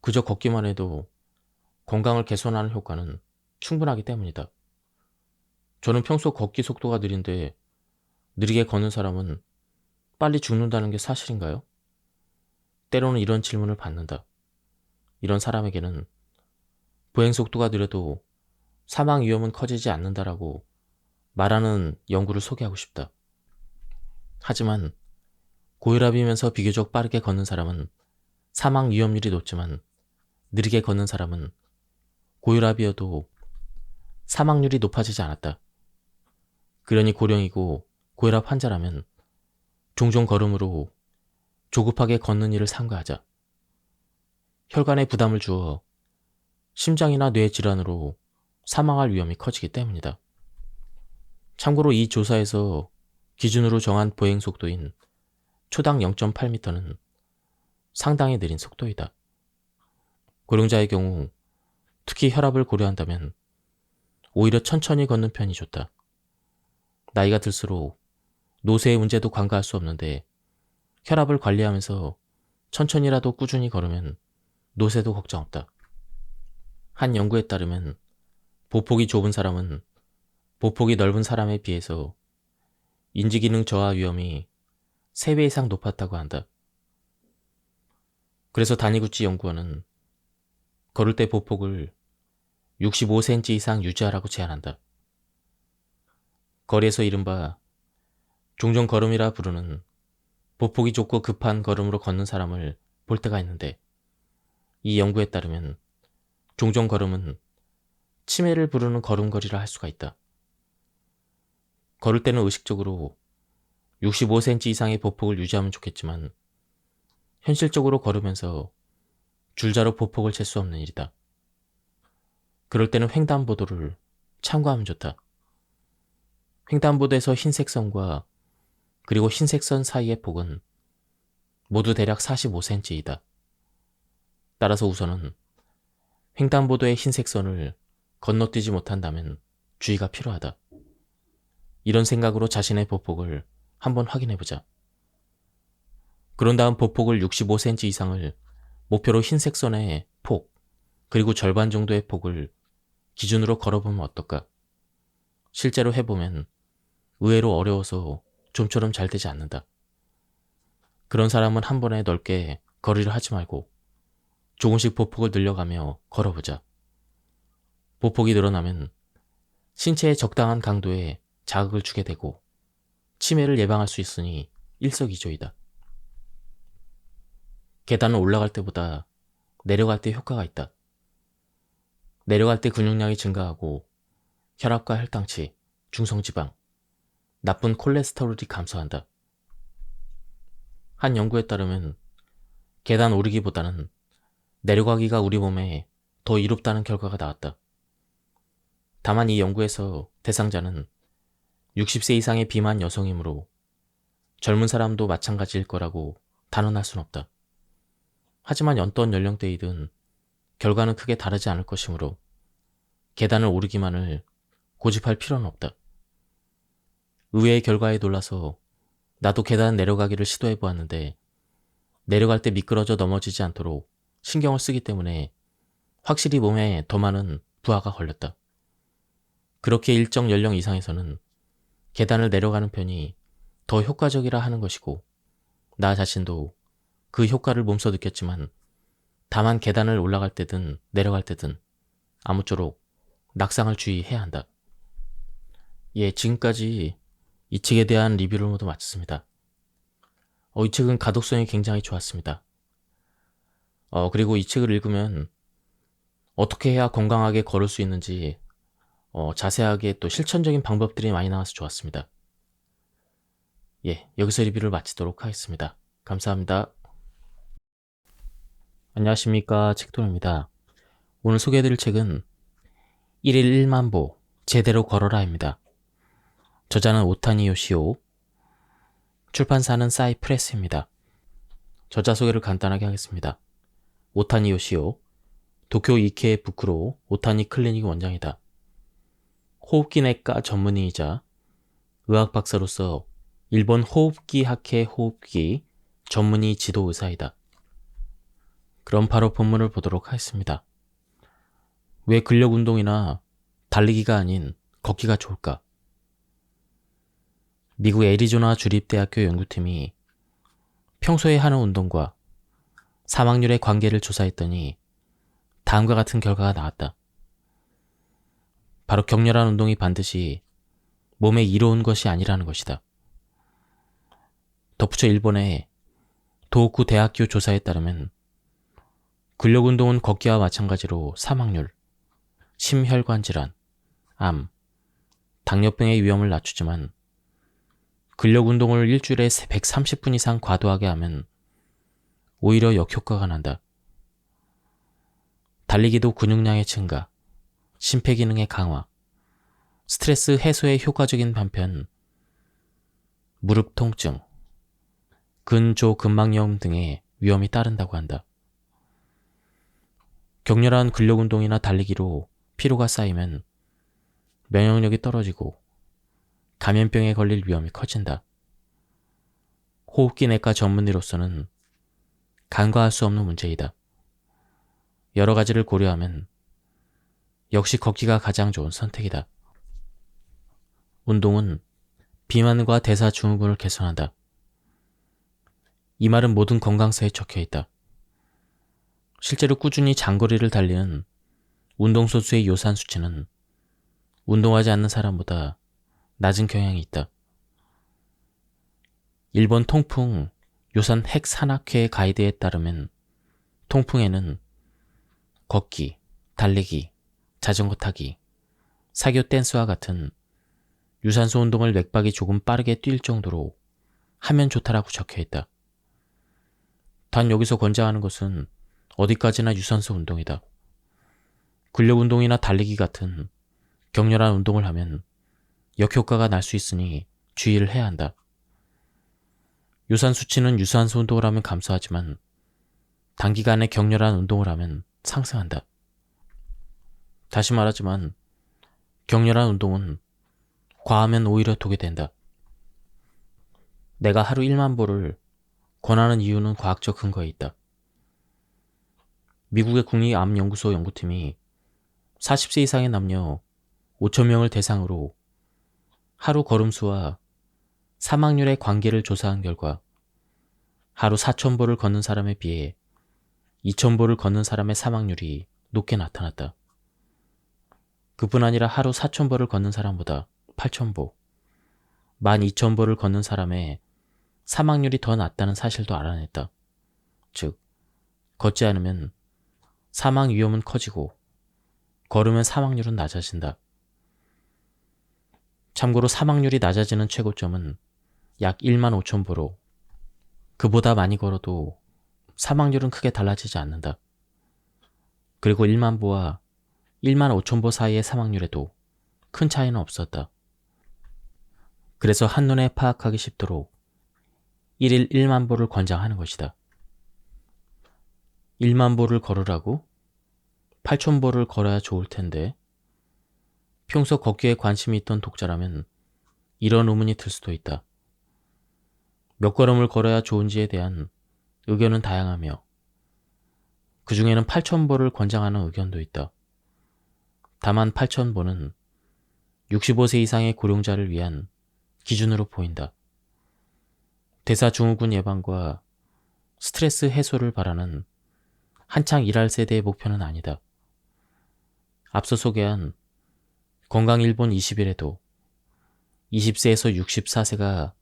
그저 걷기만 해도 건강을 개선하는 효과는 충분하기 때문이다. 저는 평소 걷기 속도가 느린데 느리게 걷는 사람은 빨리 죽는다는 게 사실인가요? 때로는 이런 질문을 받는다. 이런 사람에게는 보행 속도가 느려도 사망 위험은 커지지 않는다라고 말하는 연구를 소개하고 싶다. 하지만 고혈압이면서 비교적 빠르게 걷는 사람은 사망 위험률이 높지만 느리게 걷는 사람은 고혈압이어도 사망률이 높아지지 않았다. 그러니 고령이고 고혈압 환자라면 종종 걸음으로 조급하게 걷는 일을 삼가하자. 혈관에 부담을 주어 심장이나 뇌 질환으로 사망할 위험이 커지기 때문이다. 참고로 이 조사에서 기준으로 정한 보행 속도인 초당 0.8m는 상당히 느린 속도이다. 고령자의 경우 특히 혈압을 고려한다면 오히려 천천히 걷는 편이 좋다. 나이가 들수록 노쇠의 문제도 간과할 수 없는데 혈압을 관리하면서 천천히라도 꾸준히 걸으면 노쇠도 걱정 없다. 한 연구에 따르면 보폭이 좁은 사람은 보폭이 넓은 사람에 비해서 인지기능 저하 위험이 3배 이상 높았다고 한다. 그래서 다니구치 연구원은 걸을 때 보폭을 65cm 이상 유지하라고 제안한다. 거리에서 이른바 종종 걸음이라 부르는 보폭이 좁고 급한 걸음으로 걷는 사람을 볼 때가 있는데, 이 연구에 따르면 종종 걸음은 치매를 부르는 걸음걸이라 할 수가 있다. 걸을 때는 의식적으로 65cm 이상의 보폭을 유지하면 좋겠지만 현실적으로 걸으면서 줄자로 보폭을 잴 수 없는 일이다. 그럴 때는 횡단보도를 참고하면 좋다. 횡단보도에서 흰색 선과 그리고 흰색 선 사이의 폭은 모두 대략 45cm이다. 따라서 우선은 횡단보도의 흰색 선을 건너뛰지 못한다면 주의가 필요하다. 이런 생각으로 자신의 보폭을 한번 확인해보자. 그런 다음 보폭을 65cm 이상을 목표로 흰색 선의 폭, 그리고 절반 정도의 폭을 기준으로 걸어보면 어떨까? 실제로 해보면 의외로 어려워서 좀처럼 잘 되지 않는다. 그런 사람은 한 번에 넓게 거리를 하지 말고 조금씩 보폭을 늘려가며 걸어보자. 보폭이 늘어나면 신체에 적당한 강도의 자극을 주게 되고 치매를 예방할 수 있으니 일석이조이다. 계단을 올라갈 때보다 내려갈 때 효과가 있다. 내려갈 때 근육량이 증가하고 혈압과 혈당치, 중성지방, 나쁜 콜레스테롤이 감소한다. 한 연구에 따르면 계단 오르기보다는 내려가기가 우리 몸에 더 이롭다는 결과가 나왔다. 다만 이 연구에서 대상자는 60세 이상의 비만 여성이므로 젊은 사람도 마찬가지일 거라고 단언할 순 없다. 하지만 어떤 연령대이든 결과는 크게 다르지 않을 것이므로 계단을 오르기만을 고집할 필요는 없다. 의외의 결과에 놀라서 나도 계단 내려가기를 시도해 보았는데 내려갈 때 미끄러져 넘어지지 않도록 신경을 쓰기 때문에 확실히 몸에 더 많은 부하가 걸렸다. 그렇게 일정 연령 이상에서는 계단을 내려가는 편이 더 효과적이라 하는 것이고, 나 자신도 그 효과를 몸소 느꼈지만 다만 계단을 올라갈 때든 내려갈 때든 아무쪼록 낙상을 주의해야 한다. 예, 지금까지 이 책에 대한 리뷰를 모두 마쳤습니다. 이 책은 가독성이 굉장히 좋았습니다. 그리고 이 책을 읽으면 어떻게 해야 건강하게 걸을 수 있는지 자세하게 또 실천적인 방법들이 많이 나와서 좋았습니다. 예, 여기서 리뷰를 마치도록 하겠습니다. 감사합니다. 안녕하십니까, 책도입니다. 오늘 소개해드릴 책은 1일 1만 보 제대로 걸어라입니다. 저자는 오타니 요시오, 출판사는 사이프레스입니다. 저자 소개를 간단하게 하겠습니다. 오타니 요시오, 도쿄 이케부쿠로 오타니 클리닉 원장이다. 호흡기내과 전문의이자 의학 박사로서 일본 호흡기 학회 호흡기 전문의 지도 의사이다. 그럼 바로 본문을 보도록 하겠습니다. 왜 근력 운동이나 달리기가 아닌 걷기가 좋을까? 미국 애리조나 주립대학교 연구팀이 평소에 하는 운동과 사망률의 관계를 조사했더니 다음과 같은 결과가 나왔다. 바로 격렬한 운동이 반드시 몸에 이로운 것이 아니라는 것이다. 덧붙여 일본의 도호쿠 대학교 조사에 따르면 근력 운동은 걷기와 마찬가지로 사망률, 심혈관 질환, 암, 당뇨병의 위험을 낮추지만 근력 운동을 일주일에 130분 이상 과도하게 하면 오히려 역효과가 난다. 달리기도 근육량의 증가, 심폐기능의 강화, 스트레스 해소에 효과적인 반면 무릎 통증, 근조근막염 등의 위험이 따른다고 한다. 격렬한 근력 운동이나 달리기로 피로가 쌓이면 면역력이 떨어지고 감염병에 걸릴 위험이 커진다. 호흡기 내과 전문의로서는 간과할 수 없는 문제이다. 여러 가지를 고려하면 역시 걷기가 가장 좋은 선택이다. 운동은 비만과 대사증후군을 개선한다. 이 말은 모든 건강서에 적혀 있다. 실제로 꾸준히 장거리를 달리는 운동선수의 요산 수치는 운동하지 않는 사람보다 낮은 경향이 있다. 일본 통풍 요산 핵산악회 가이드에 따르면 통풍에는 걷기, 달리기, 자전거 타기, 사교 댄스와 같은 유산소 운동을 맥박이 조금 빠르게 뛸 정도로 하면 좋다라고 적혀 있다. 단 여기서 권장하는 것은 어디까지나 유산소 운동이다. 근력 운동이나 달리기 같은 격렬한 운동을 하면 역효과가 날 수 있으니 주의를 해야 한다. 유산 수치는 유산소 운동을 하면 감소하지만 단기간에 격렬한 운동을 하면 상승한다. 다시 말하지만 격렬한 운동은 과하면 오히려 독이 된다. 내가 하루 1만 보를 권하는 이유는 과학적 근거에 있다. 미국의 국립암연구소 연구팀이 40세 이상의 남녀 5,000명을 대상으로 하루 걸음수와 사망률의 관계를 조사한 결과 하루 4,000보를 걷는 사람에 비해 2,000보를 걷는 사람의 사망률이 높게 나타났다. 그뿐 아니라 하루 4,000보를 걷는 사람보다 8,000보, 12,000보를 걷는 사람의 사망률이 더 낮다는 사실도 알아냈다. 즉, 걷지 않으면 사망 위험은 커지고 걸으면 사망률은 낮아진다. 참고로 사망률이 낮아지는 최고점은 약 1만 5,000보로 그보다 많이 걸어도 사망률은 크게 달라지지 않는다. 그리고 1만 보와 1만 5,000보 사이의 사망률에도 큰 차이는 없었다. 그래서 한눈에 파악하기 쉽도록 1일 1만 보를 권장하는 것이다. 1만 보를 걸으라고? 8,000보를 걸어야 좋을 텐데 평소 걷기에 관심이 있던 독자라면 이런 의문이 들 수도 있다. 몇 걸음을 걸어야 좋은지에 대한 의견은 다양하며 그 중에는 8,000보를 권장하는 의견도 있다. 다만 8,000보는 65세 이상의 고령자를 위한 기준으로 보인다. 대사증후군 예방과 스트레스 해소를 바라는 한창 일할 세대의 목표는 아니다. 앞서 소개한 건강일본 20일에도 20세에서 64세가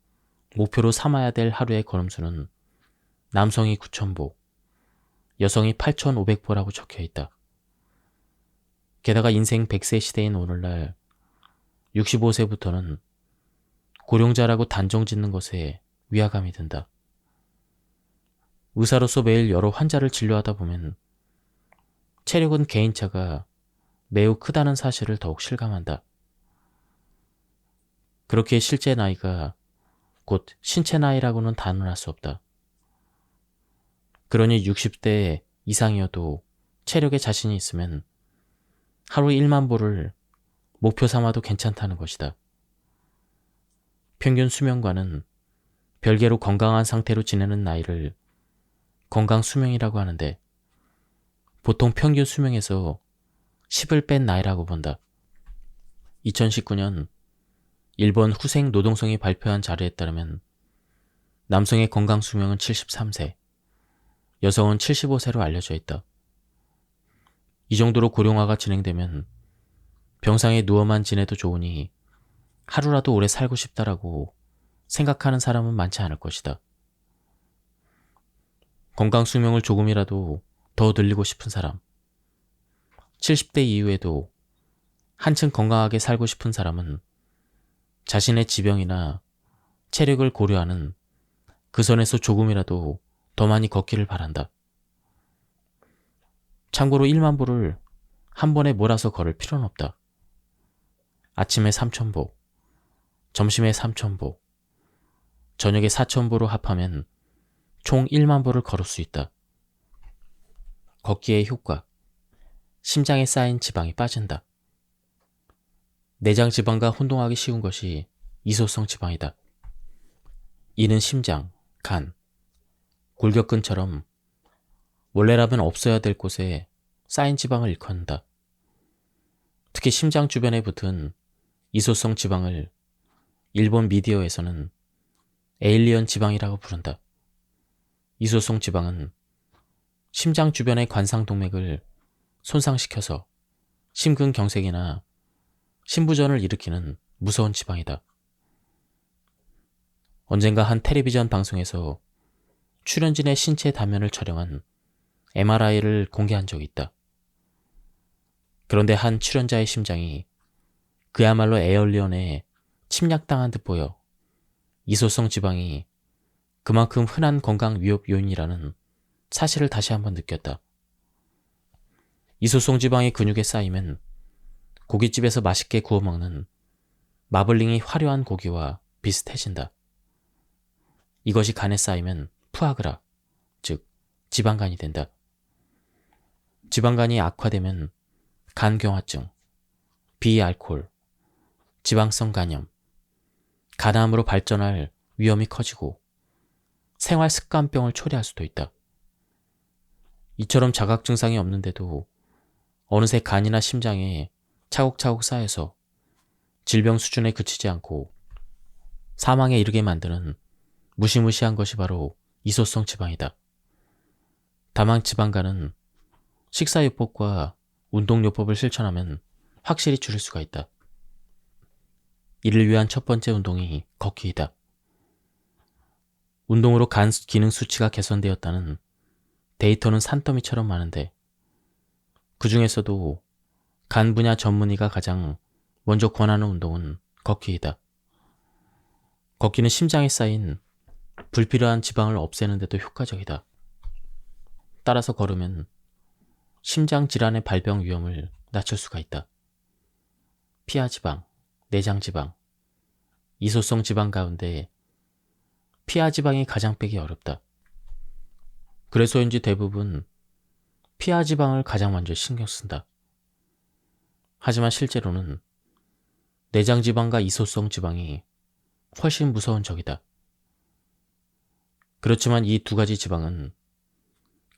목표로 삼아야 될 하루의 걸음수는 남성이 9,000보, 여성이 8,500보라고 적혀 있다. 게다가 인생 100세 시대인 오늘날 65세부터는 고령자라고 단정 짓는 것에 위화감이 든다. 의사로서 매일 여러 환자를 진료하다 보면 체력은 개인차가 매우 크다는 사실을 더욱 실감한다. 그렇게 실제 나이가 곧 신체 나이라고는 단언할 수 없다. 그러니 60대 이상이어도 체력에 자신이 있으면 하루 1만 보를 목표 삼아도 괜찮다는 것이다. 평균 수명과는 별개로 건강한 상태로 지내는 나이를 건강 수명이라고 하는데 보통 평균 수명에서 10을 뺀 나이라고 본다. 2019년 일본 후생 노동성이 발표한 자료에 따르면 남성의 건강 수명은 73세, 여성은 75세로 알려져 있다. 이 정도로 고령화가 진행되면 병상에 누워만 지내도 좋으니 하루라도 오래 살고 싶다라고 생각하는 사람은 많지 않을 것이다. 건강 수명을 조금이라도 더 늘리고 싶은 사람, 70대 이후에도 한층 건강하게 살고 싶은 사람은 자신의 지병이나 체력을 고려하는 그 선에서 조금이라도 더 많이 걷기를 바란다. 참고로 1만 보를 한 번에 몰아서 걸을 필요는 없다. 아침에 3,000보, 점심에 3,000보, 저녁에 4,000보로 합하면 총 1만 보를 걸을 수 있다. 걷기의 효과, 심장에 쌓인 지방이 빠진다. 내장 지방과 혼동하기 쉬운 것이 이소성 지방이다. 이는 심장, 간, 골격근처럼 원래라면 없어야 될 곳에 쌓인 지방을 일컫는다. 특히 심장 주변에 붙은 이소성 지방을 일본 미디어에서는 에일리언 지방이라고 부른다. 이소송 지방은 심장 주변의 관상동맥을 손상시켜서 심근경색이나 심부전을 일으키는 무서운 지방이다. 언젠가 한 텔레비전 방송에서 출연진의 신체 단면을 촬영한 MRI를 공개한 적이 있다. 그런데 한 출연자의 심장이 그야말로 에얼리언에 침략당한 듯 보여 이소성 지방이 그만큼 흔한 건강 위협 요인이라는 사실을 다시 한번 느꼈다. 이소성 지방이 근육에 쌓이면 고깃집에서 맛있게 구워 먹는 마블링이 화려한 고기와 비슷해진다. 이것이 간에 쌓이면 푸아그라, 즉 지방간이 된다. 지방간이 악화되면 간경화증, 비알코올, 지방성 간염, 간암으로 발전할 위험이 커지고 생활 습관병을 초래할 수도 있다. 이처럼 자각 증상이 없는데도 어느새 간이나 심장에 차곡차곡 쌓여서 질병 수준에 그치지 않고 사망에 이르게 만드는 무시무시한 것이 바로 이소성 지방이다. 다만 지방간은 식사요법과 운동요법을 실천하면 확실히 줄일 수가 있다. 이를 위한 첫 번째 운동이 걷기이다. 운동으로 간 기능 수치가 개선되었다는 데이터는 산더미처럼 많은데 그 중에서도 간 분야 전문의가 가장 먼저 권하는 운동은 걷기이다. 걷기는 심장에 쌓인 불필요한 지방을 없애는 데도 효과적이다. 따라서 걸으면 심장 질환의 발병 위험을 낮출 수가 있다. 피하지방, 내장지방, 이소성 지방 가운데 피하지방이 가장 빼기 어렵다. 그래서인지 대부분 피하지방을 가장 먼저 신경 쓴다. 하지만 실제로는 내장지방과 이소성 지방이 훨씬 무서운 적이다. 그렇지만 이 두 가지 지방은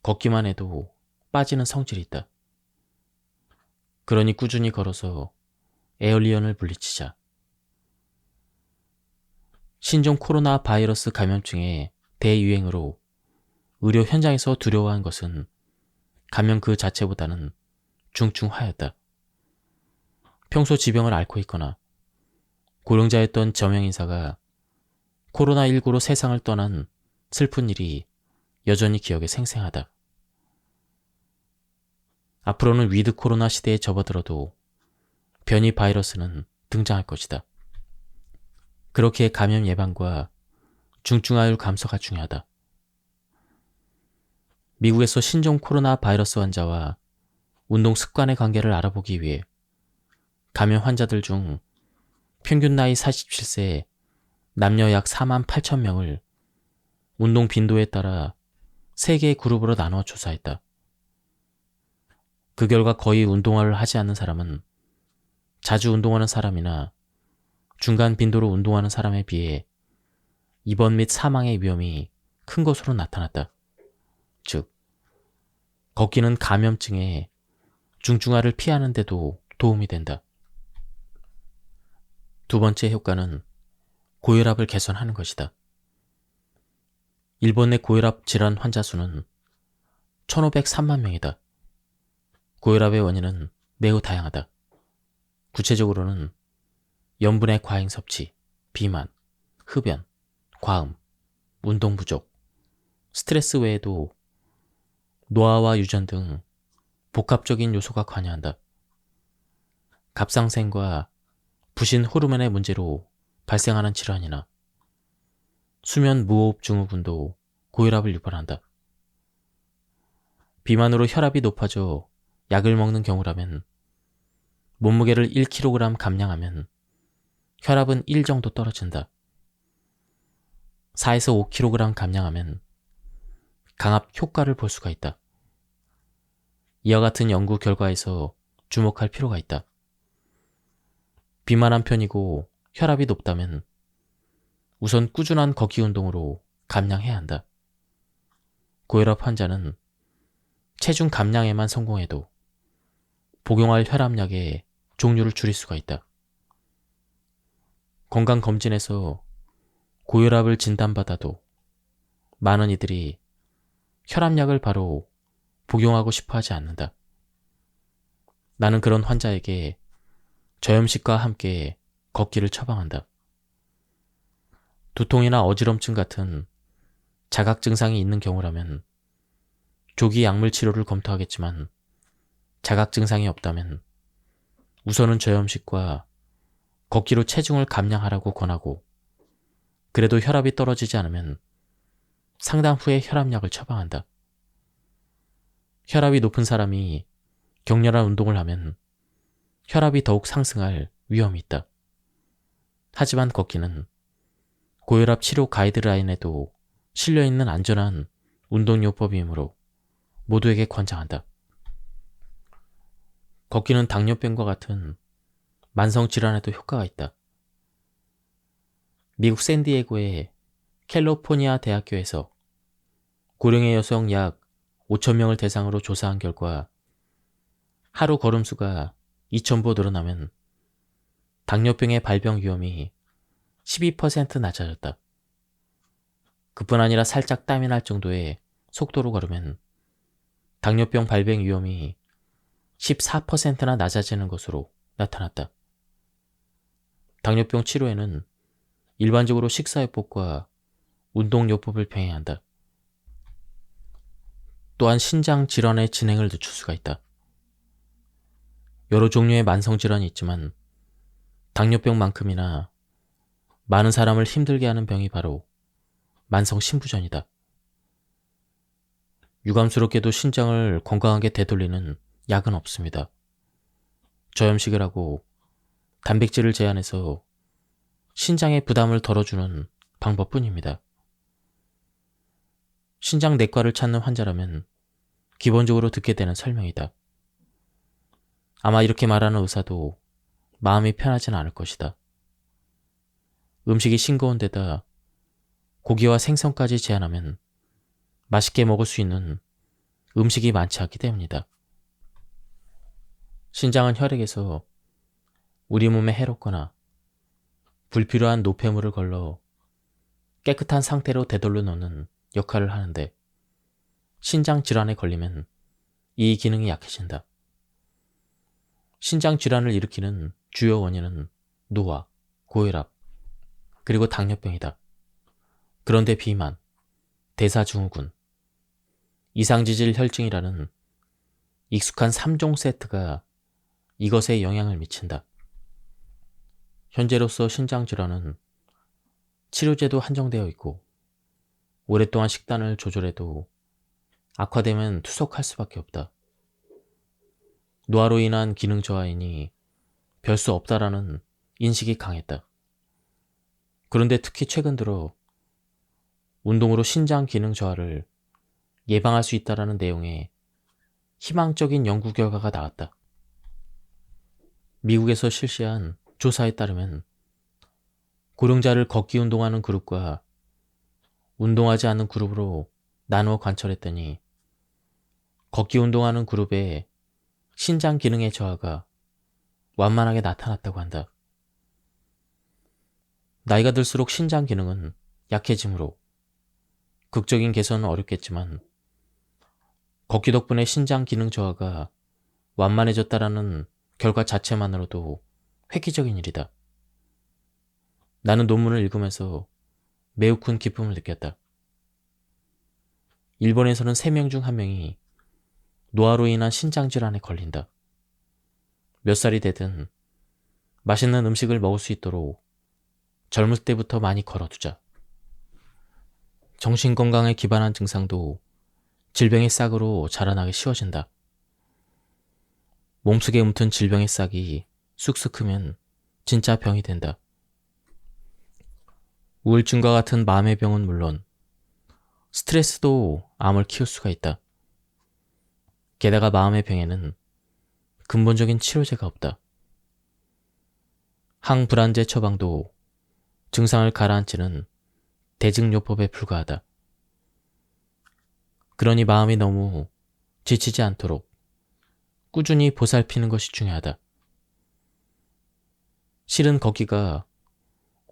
걷기만 해도 빠지는 성질이 있다. 그러니 꾸준히 걸어서 에얼리언을 물리치자. 신종 코로나 바이러스 감염증의 대유행으로 의료 현장에서 두려워한 것은 감염 그 자체보다는 중증화였다. 평소 지병을 앓고 있거나 고령자였던 저명인사가 코로나19로 세상을 떠난 슬픈 일이 여전히 기억에 생생하다. 앞으로는 위드 코로나 시대에 접어들어도 변이 바이러스는 등장할 것이다. 그렇기에 감염 예방과 중증화율 감소가 중요하다. 미국에서 신종 코로나 바이러스 환자와 운동 습관의 관계를 알아보기 위해 감염 환자들 중 평균 나이 47세 남녀 약 4만 8천 명을 운동 빈도에 따라 3개의 그룹으로 나누어 조사했다. 그 결과 거의 운동을 하지 않는 사람은 자주 운동하는 사람이나 중간 빈도로 운동하는 사람에 비해 입원 및 사망의 위험이 큰 것으로 나타났다. 즉, 걷기는 감염증의 중증화를 피하는 데도 도움이 된다. 두 번째 효과는 고혈압을 개선하는 것이다. 일본 내 고혈압 질환 환자 수는 1,503만 명이다. 고혈압의 원인은 매우 다양하다. 구체적으로는 염분의 과잉 섭취, 비만, 흡연, 과음, 운동 부족, 스트레스 외에도 노화와 유전 등 복합적인 요소가 관여한다. 갑상생과 부신 호르몬의 문제로 발생하는 질환이나 수면 무호흡 증후군도 고혈압을 유발한다. 비만으로 혈압이 높아져 약을 먹는 경우라면 몸무게를 1kg 감량하면 혈압은 1 정도 떨어진다. 4에서 5kg 감량하면 강압 효과를 볼 수가 있다. 이와 같은 연구 결과에서 주목할 필요가 있다. 비만한 편이고 혈압이 높다면 우선 꾸준한 걷기 운동으로 감량해야 한다. 고혈압 환자는 체중 감량에만 성공해도 복용할 혈압약의 종류를 줄일 수가 있다. 건강검진에서 고혈압을 진단받아도 많은 이들이 혈압약을 바로 복용하고 싶어 하지 않는다. 나는 그런 환자에게 저염식과 함께 걷기를 처방한다. 두통이나 어지럼증 같은 자각 증상이 있는 경우라면 조기 약물 치료를 검토하겠지만 자각 증상이 없다면 우선은 저염식과 걷기로 체중을 감량하라고 권하고 그래도 혈압이 떨어지지 않으면 상담 후에 혈압약을 처방한다. 혈압이 높은 사람이 격렬한 운동을 하면 혈압이 더욱 상승할 위험이 있다. 하지만 걷기는 고혈압 치료 가이드라인에도 실려있는 안전한 운동요법이므로 모두에게 권장한다. 걷기는 당뇨병과 같은 만성질환에도 효과가 있다. 미국 샌디에고의 캘리포니아 대학교에서 고령의 여성 약 5,000명을 대상으로 조사한 결과 하루 걸음수가 2,000보 늘어나면 당뇨병의 발병 위험이 12% 낮아졌다. 그뿐 아니라 살짝 땀이 날 정도의 속도로 걸으면 당뇨병 발병 위험이 14%나 낮아지는 것으로 나타났다. 당뇨병 치료에는 일반적으로 식사요법과 운동요법을 병행한다. 또한 신장 질환의 진행을 늦출 수가 있다. 여러 종류의 만성질환이 있지만 당뇨병만큼이나 많은 사람을 힘들게 하는 병이 바로 만성신부전이다. 유감스럽게도 신장을 건강하게 되돌리는 약은 없습니다. 저염식을 하고 단백질을 제한해서 신장의 부담을 덜어주는 방법뿐입니다. 신장 내과를 찾는 환자라면 기본적으로 듣게 되는 설명이다. 아마 이렇게 말하는 의사도 마음이 편하지는 않을 것이다. 음식이 싱거운 데다 고기와 생선까지 제한하면 맛있게 먹을 수 있는 음식이 많지 않기 때문이다. 신장은 혈액에서 우리 몸에 해롭거나 불필요한 노폐물을 걸러 깨끗한 상태로 되돌려 놓는 역할을 하는데 신장 질환에 걸리면 이 기능이 약해진다. 신장 질환을 일으키는 주요 원인은 노화, 고혈압, 그리고 당뇨병이다. 그런데 비만, 대사증후군, 이상지질 혈증이라는 익숙한 3종 세트가 이것에 영향을 미친다. 현재로서 신장 질환은 치료제도 한정되어 있고 오랫동안 식단을 조절해도 악화되면 투석할 수밖에 없다. 노화로 인한 기능 저하이니 별 수 없다라는 인식이 강했다. 그런데 특히 최근 들어 운동으로 신장 기능 저하를 예방할 수 있다라는 내용의 희망적인 연구 결과가 나왔다. 미국에서 실시한 조사에 따르면 고령자를 걷기 운동하는 그룹과 운동하지 않는 그룹으로 나누어 관찰했더니 걷기 운동하는 그룹의 신장 기능의 저하가 완만하게 나타났다고 한다. 나이가 들수록 신장 기능은 약해지므로 극적인 개선은 어렵겠지만 걷기 덕분에 신장 기능 저하가 완만해졌다라는 결과 자체만으로도 획기적인 일이다. 나는 논문을 읽으면서 매우 큰 기쁨을 느꼈다. 일본에서는 3명 중 1명이 노화로 인한 신장질환에 걸린다. 몇 살이 되든 맛있는 음식을 먹을 수 있도록 젊을 때부터 많이 걸어두자. 정신건강에 기반한 증상도 질병의 싹으로 자라나기 쉬워진다. 몸속에 움튼 질병의 싹이 쑥쑥 크면 진짜 병이 된다. 우울증과 같은 마음의 병은 물론 스트레스도 암을 키울 수가 있다. 게다가 마음의 병에는 근본적인 치료제가 없다. 항불안제 처방도 증상을 가라앉히는 대증요법에 불과하다. 그러니 마음이 너무 지치지 않도록 꾸준히 보살피는 것이 중요하다. 실은 걷기가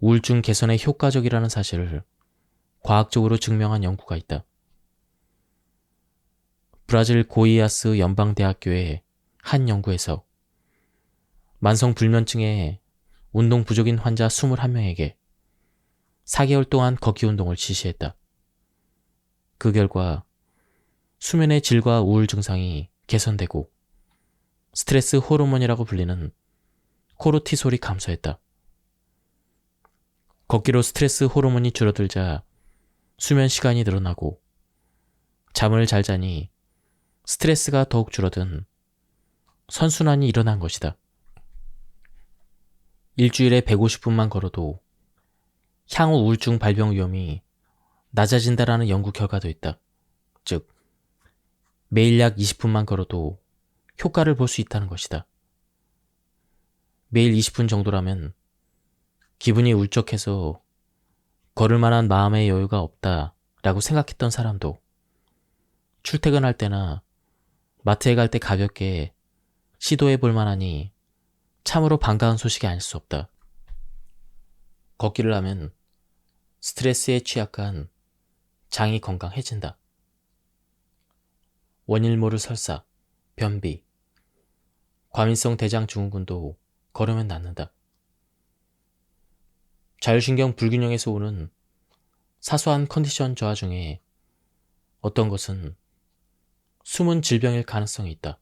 우울증 개선에 효과적이라는 사실을 과학적으로 증명한 연구가 있다. 브라질 고이아스 연방대학교의 한 연구에서 만성 불면증의 운동 부족인 환자 21명에게 4개월 동안 걷기 운동을 지시했다. 그 결과 수면의 질과 우울 증상이 개선되고 스트레스 호르몬이라고 불리는 코르티솔이 감소했다. 걷기로 스트레스 호르몬이 줄어들자 수면 시간이 늘어나고 잠을 잘 자니 스트레스가 더욱 줄어든 선순환이 일어난 것이다. 일주일에 150분만 걸어도 향후 우울증 발병 위험이 낮아진다라는 연구 결과도 있다. 즉, 매일 약 20분만 걸어도 효과를 볼 수 있다는 것이다. 매일 20분 정도라면 기분이 울적해서 걸을 만한 마음의 여유가 없다라고 생각했던 사람도 출퇴근할 때나 마트에 갈 때 가볍게 시도해 볼 만하니 참으로 반가운 소식이 아닐 수 없다. 걷기를 하면 스트레스에 취약한 장이 건강해진다. 원인 모를 설사, 변비, 과민성 대장 증후군도 걸으면 낫는다. 자율신경 불균형에서 오는 사소한 컨디션 저하 중에 어떤 것은 숨은 질병일 가능성이 있다.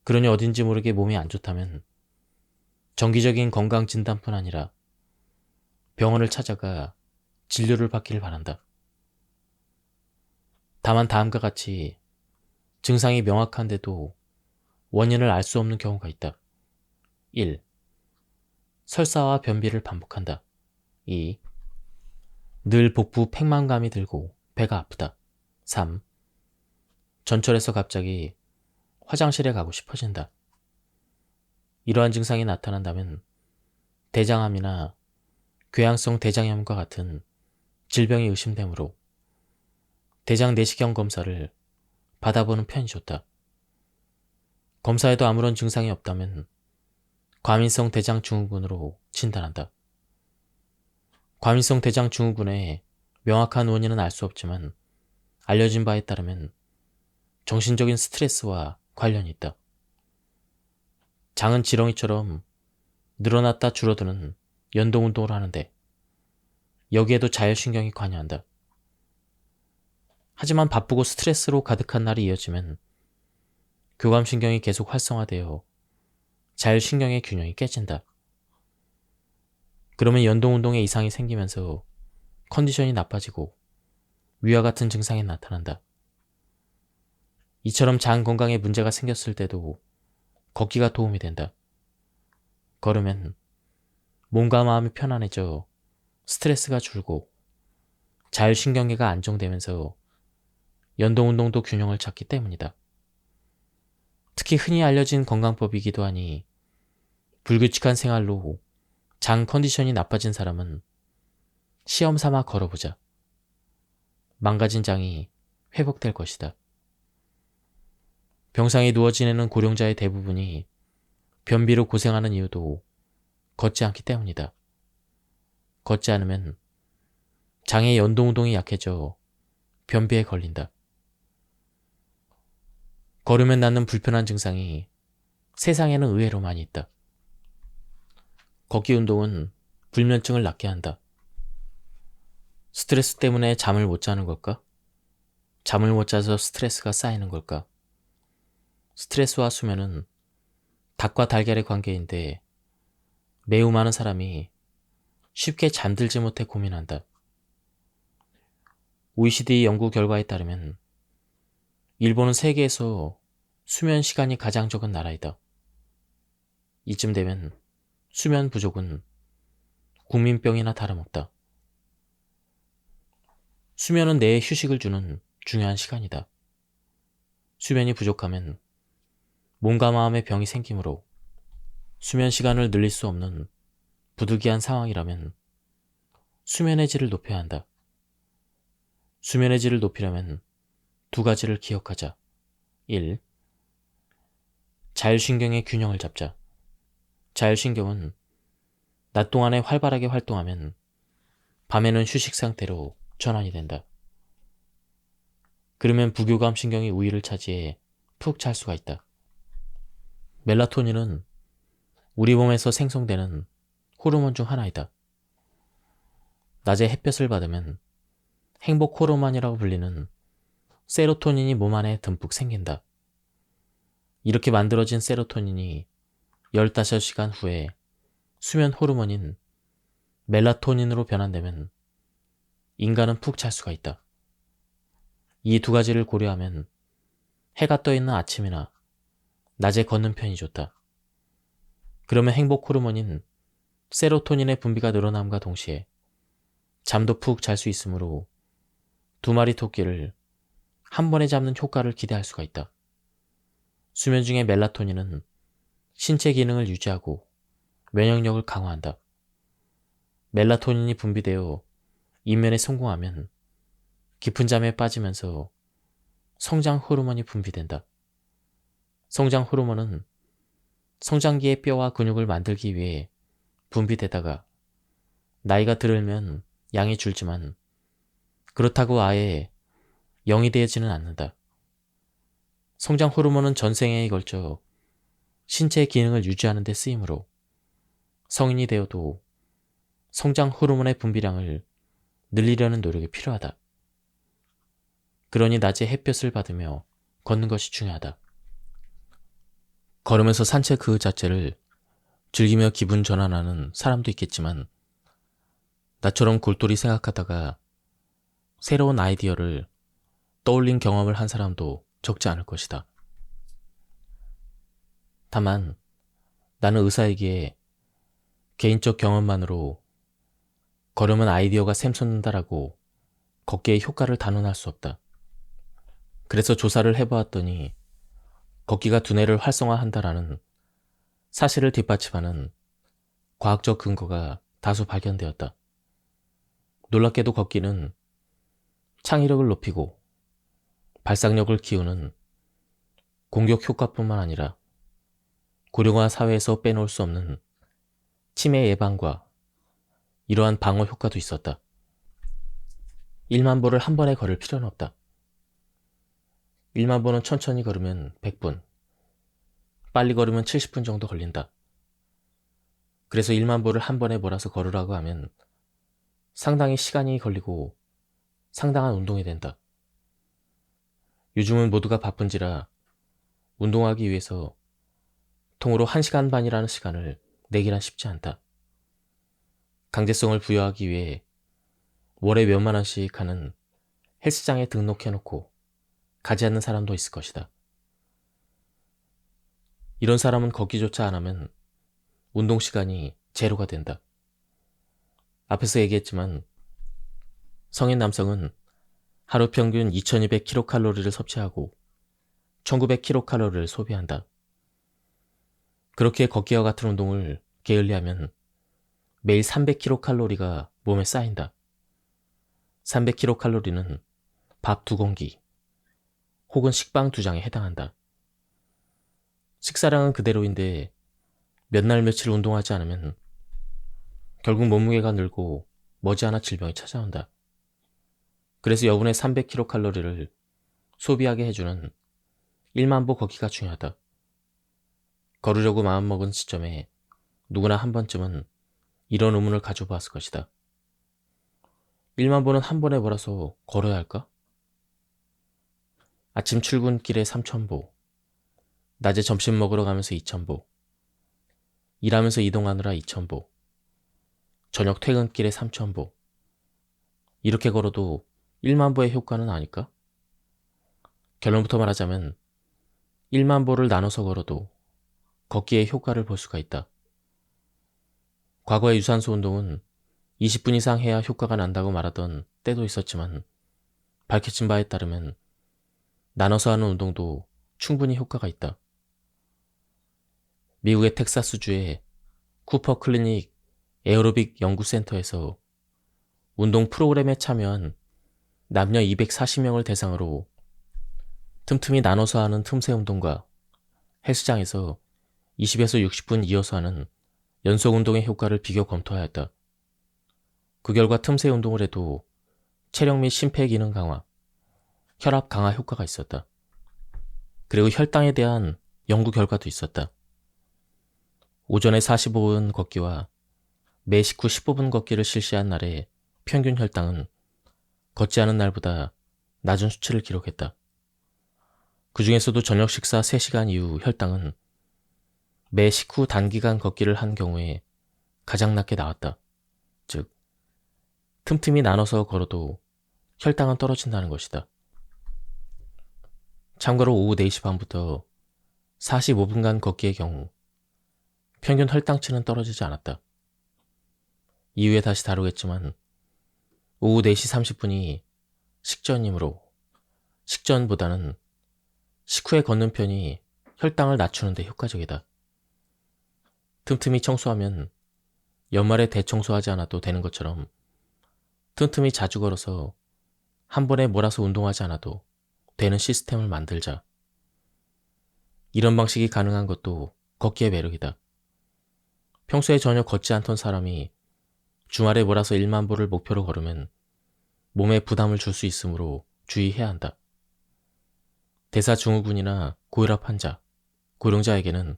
그러니 어딘지 모르게 몸이 안 좋다면 정기적인 건강진단뿐 아니라 병원을 찾아가 진료를 받기를 바란다. 다만 다음과 같이 증상이 명확한데도 원인을 알 수 없는 경우가 있다. 1. 설사와 변비를 반복한다. 2. 늘 복부 팽만감이 들고 배가 아프다. 3. 전철에서 갑자기 화장실에 가고 싶어진다. 이러한 증상이 나타난다면 대장암이나 궤양성 대장염과 같은 질병이 의심되므로 대장 내시경 검사를 받아보는 편이 좋다. 검사에도 아무런 증상이 없다면 과민성 대장 증후군으로 진단한다. 과민성 대장 증후군의 명확한 원인은 알 수 없지만 알려진 바에 따르면 정신적인 스트레스와 관련이 있다. 장은 지렁이처럼 늘어났다 줄어드는 연동운동을 하는데 여기에도 자율신경이 관여한다. 하지만 바쁘고 스트레스로 가득한 날이 이어지면 교감신경이 계속 활성화되어 자율신경의 균형이 깨진다. 그러면 연동운동에 이상이 생기면서 컨디션이 나빠지고 위와 같은 증상이 나타난다. 이처럼 장 건강에 문제가 생겼을 때도 걷기가 도움이 된다. 걸으면 몸과 마음이 편안해져 스트레스가 줄고 자율신경계가 안정되면서 연동운동도 균형을 찾기 때문이다. 특히 흔히 알려진 건강법이기도 하니 불규칙한 생활로 장 컨디션이 나빠진 사람은 시험 삼아 걸어보자. 망가진 장이 회복될 것이다. 병상에 누워 지내는 고령자의 대부분이 변비로 고생하는 이유도 걷지 않기 때문이다. 걷지 않으면 장의 연동운동이 약해져 변비에 걸린다. 걸으면 낫는 불편한 증상이 세상에는 의외로 많이 있다. 걷기 운동은 불면증을 낫게 한다. 스트레스 때문에 잠을 못 자는 걸까? 잠을 못 자서 스트레스가 쌓이는 걸까? 스트레스와 수면은 닭과 달걀의 관계인데 매우 많은 사람이 쉽게 잠들지 못해 고민한다. OECD 연구 결과에 따르면 일본은 세계에서 수면 시간이 가장 적은 나라이다. 이쯤 되면 수면 부족은 국민병이나 다름없다. 수면은 뇌에 휴식을 주는 중요한 시간이다. 수면이 부족하면 몸과 마음의 병이 생기므로 수면 시간을 늘릴 수 없는 부득이한 상황이라면 수면의 질을 높여야 한다. 수면의 질을 높이려면 두 가지를 기억하자. 1. 자율신경의 균형을 잡자. 자율신경은 낮 동안에 활발하게 활동하면 밤에는 휴식 상태로 전환이 된다. 그러면 부교감 신경이 우위를 차지해 푹 잘 수가 있다. 멜라토닌은 우리 몸에서 생성되는 호르몬 중 하나이다. 낮에 햇볕을 받으면 행복 호르몬이라고 불리는 세로토닌이 몸 안에 듬뿍 생긴다. 이렇게 만들어진 세로토닌이 15시간 후에 수면 호르몬인 멜라토닌으로 변환되면 인간은 푹 잘 수가 있다. 이 두 가지를 고려하면 해가 떠 있는 아침이나 낮에 걷는 편이 좋다. 그러면 행복 호르몬인 세로토닌의 분비가 늘어남과 동시에 잠도 푹 잘 수 있으므로 2마리 토끼를 한 번에 잡는 효과를 기대할 수가 있다. 수면 중에 멜라토닌은 신체 기능을 유지하고 면역력을 강화한다. 멜라토닌이 분비되어 입면에 성공하면 깊은 잠에 빠지면서 성장 호르몬이 분비된다. 성장 호르몬은 성장기의 뼈와 근육을 만들기 위해 분비되다가 나이가 들면 양이 줄지만 그렇다고 아예 0이 되지는 않는다. 성장 호르몬은 전생에 걸쳐 신체의 기능을 유지하는 데 쓰이므로 성인이 되어도 성장 호르몬의 분비량을 늘리려는 노력이 필요하다. 그러니 낮에 햇볕을 받으며 걷는 것이 중요하다. 걸으면서 산책 그 자체를 즐기며 기분 전환하는 사람도 있겠지만 나처럼 골똘히 생각하다가 새로운 아이디어를 떠올린 경험을 한 사람도 적지 않을 것이다. 다만 나는 의사이기에 개인적 경험만으로 걸으면 아이디어가 샘솟는다라고 걷기의 효과를 단언할 수 없다. 그래서 조사를 해보았더니 걷기가 두뇌를 활성화한다라는 사실을 뒷받침하는 과학적 근거가 다수 발견되었다. 놀랍게도 걷기는 창의력을 높이고 발상력을 키우는 공격 효과뿐만 아니라 고령화 사회에서 빼놓을 수 없는 치매 예방과 이러한 방어 효과도 있었다. 1만 보를 한 번에 걸을 필요는 없다. 1만 보는 천천히 걸으면 100분, 빨리 걸으면 70분 정도 걸린다. 그래서 1만 보를 한 번에 몰아서 걸으라고 하면 상당히 시간이 걸리고 상당한 운동이 된다. 요즘은 모두가 바쁜지라 운동하기 위해서 통으로 1시간 반이라는 시간을 내기란 쉽지 않다. 강제성을 부여하기 위해 월에 몇만 원씩 하는 헬스장에 등록해놓고 가지 않는 사람도 있을 것이다. 이런 사람은 걷기조차 안 하면 운동 시간이 제로가 된다. 앞에서 얘기했지만 성인 남성은 하루 평균 2200kcal를 섭취하고 1900kcal를 소비한다. 그렇게 걷기와 같은 운동을 게을리하면 매일 300kcal가 몸에 쌓인다. 300kcal는 밥 2공기 혹은 식빵 2장에 해당한다. 식사량은 그대로인데 몇 날 며칠 운동하지 않으면 결국 몸무게가 늘고 머지않아 질병이 찾아온다. 그래서 여분의 300kcal를 소비하게 해주는 1만 보 걷기가 중요하다. 걸으려고 마음먹은 시점에 누구나 한 번쯤은 이런 의문을 가져보았을 것이다. 1만 보는 한 번에 몰아서 걸어야 할까? 아침 출근길에 3,000보, 낮에 점심 먹으러 가면서 2,000보, 일하면서 이동하느라 2,000보, 저녁 퇴근길에 3,000보. 이렇게 걸어도 1만 보의 효과는 아닐까? 결론부터 말하자면 1만 보를 나눠서 걸어도 걷기의 효과를 볼 수가 있다. 과거의 유산소 운동은 20분 이상 해야 효과가 난다고 말하던 때도 있었지만 밝혀진 바에 따르면 나눠서 하는 운동도 충분히 효과가 있다. 미국의 텍사스주의 쿠퍼 클리닉 에어로빅 연구센터에서 운동 프로그램에 참여한 남녀 240명을 대상으로 틈틈이 나눠서 하는 틈새 운동과 헬스장에서 20에서 60분 이어서 하는 연속 운동의 효과를 비교 검토하였다. 그 결과 틈새 운동을 해도 체력 및 심폐기능 강화, 혈압 강화 효과가 있었다. 그리고 혈당에 대한 연구 결과도 있었다. 오전에 45분 걷기와 매 식후 15분 걷기를 실시한 날의 평균 혈당은 걷지 않은 날보다 낮은 수치를 기록했다. 그 중에서도 저녁 식사 3시간 이후 혈당은 매 식후 단기간 걷기를 한 경우에 가장 낮게 나왔다. 즉, 틈틈이 나눠서 걸어도 혈당은 떨어진다는 것이다. 참고로 오후 4시 반부터 45분간 걷기의 경우 평균 혈당치는 떨어지지 않았다. 이후에 다시 다루겠지만 오후 4시 30분이 식전이므로 식전보다는 식후에 걷는 편이 혈당을 낮추는 데 효과적이다. 틈틈이 청소하면 연말에 대청소하지 않아도 되는 것처럼 틈틈이 자주 걸어서 한 번에 몰아서 운동하지 않아도 되는 시스템을 만들자. 이런 방식이 가능한 것도 걷기의 매력이다. 평소에 전혀 걷지 않던 사람이 주말에 몰아서 1만 보를 목표로 걸으면 몸에 부담을 줄 수 있으므로 주의해야 한다. 대사증후군이나 고혈압 환자, 고령자에게는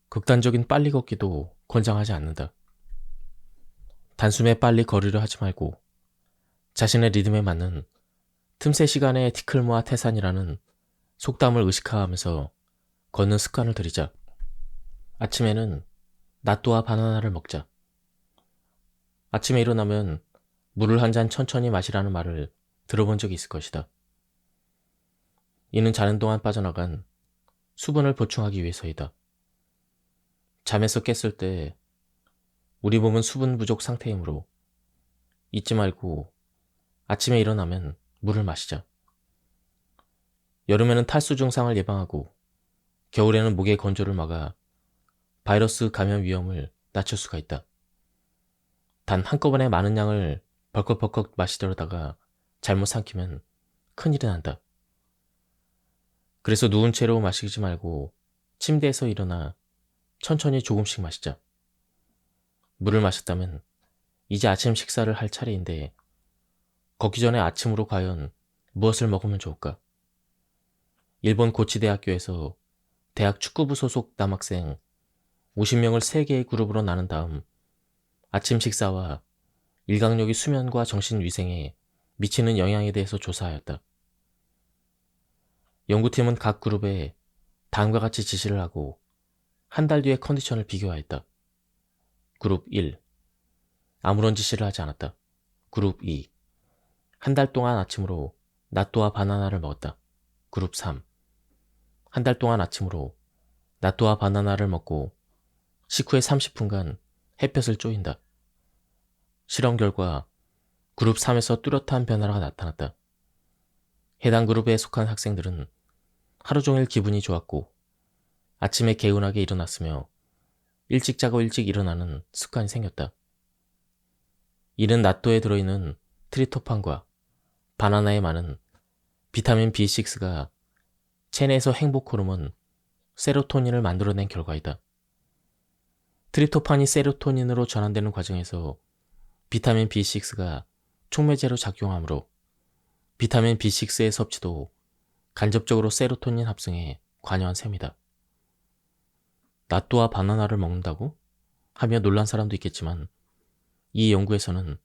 극단적인 빨리 걷기도 권장하지 않는다. 단숨에 빨리 걸으려 하지 말고 자신의 리듬에 맞는 틈새 시간에 티클모아 태산이라는 속담을 의식하면서 걷는 습관을 들이자. 아침에는 낫또와 바나나를 먹자. 아침에 일어나면 물을 한 잔 천천히 마시라는 말을 들어본 적이 있을 것이다. 이는 자는 동안 빠져나간 수분을 보충하기 위해서이다. 잠에서 깼을 때 우리 몸은 수분 부족 상태이므로 잊지 말고 아침에 일어나면 물을 마시자. 여름에는 탈수 증상을 예방하고 겨울에는 목의 건조를 막아 바이러스 감염 위험을 낮출 수가 있다. 단 한꺼번에 많은 양을 벌컥벌컥 마시려다가 잘못 삼키면 큰일이 난다. 그래서 누운 채로 마시지 말고 침대에서 일어나 천천히 조금씩 마시자. 물을 마셨다면 이제 아침 식사를 할 차례인데 걷기 전에 아침으로 과연 무엇을 먹으면 좋을까? 일본 고치대학교에서 대학 축구부 소속 남학생 50명을 3개의 그룹으로 나눈 다음 아침 식사와 일광욕이 수면과 정신 위생에 미치는 영향에 대해서 조사하였다. 연구팀은 각 그룹에 다음과 같이 지시를 하고 한 달 뒤의 컨디션을 비교하였다. 그룹 1. 아무런 지시를 하지 않았다. 그룹 2. 한 달 동안 아침으로 낫또와 바나나를 먹었다. 그룹 3. 한 달 동안 아침으로 낫또와 바나나를 먹고 식후에 30분간 햇볕을 쬐인다. 실험 결과 그룹 3에서 뚜렷한 변화가 나타났다. 해당 그룹에 속한 학생들은 하루 종일 기분이 좋았고 아침에 개운하게 일어났으며 일찍 자고 일찍 일어나는 습관이 생겼다. 이는 낫또에 들어있는 트리토판과 바나나에 많은 비타민 B6가 체내에서 행복 호르몬 세로토닌을 만들어낸 결과이다. 트리토판이 세로토닌으로 전환되는 과정에서 비타민 B6가 촉매제로 작용하므로 비타민 B6의 섭취도 간접적으로 세로토닌 합성에 관여한 셈이다. 낫또와 바나나를 먹는다고? 하며 놀란 사람도 있겠지만 이 연구에서는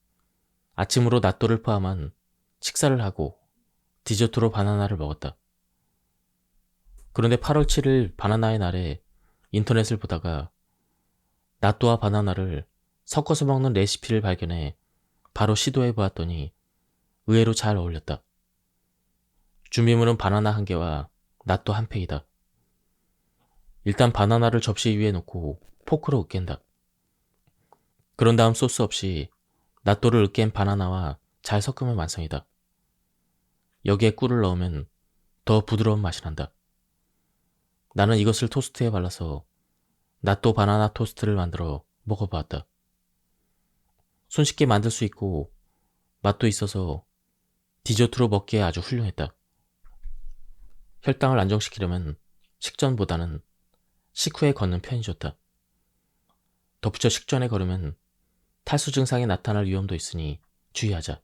아침으로 낫또를 포함한 식사를 하고 디저트로 바나나를 먹었다. 그런데 8월 7일 바나나의 날에 인터넷을 보다가 낫또와 바나나를 섞어서 먹는 레시피를 발견해 바로 시도해 보았더니 의외로 잘 어울렸다. 준비물은 바나나 1개와 낫또 1팩이다. 일단 바나나를 접시 위에 놓고 포크로 으깬다. 그런 다음 소스 없이 낫또를 으깬 바나나와 잘 섞으면 완성이다. 여기에 꿀을 넣으면 더 부드러운 맛이 난다. 나는 이것을 토스트에 발라서 낫또 바나나 토스트를 만들어 먹어보았다. 손쉽게 만들 수 있고 맛도 있어서 디저트로 먹기에 아주 훌륭했다. 혈당을 안정시키려면 식전보다는 식후에 걷는 편이 좋다. 덧붙여 식전에 걸으면 탈수 증상이 나타날 위험도 있으니 주의하자.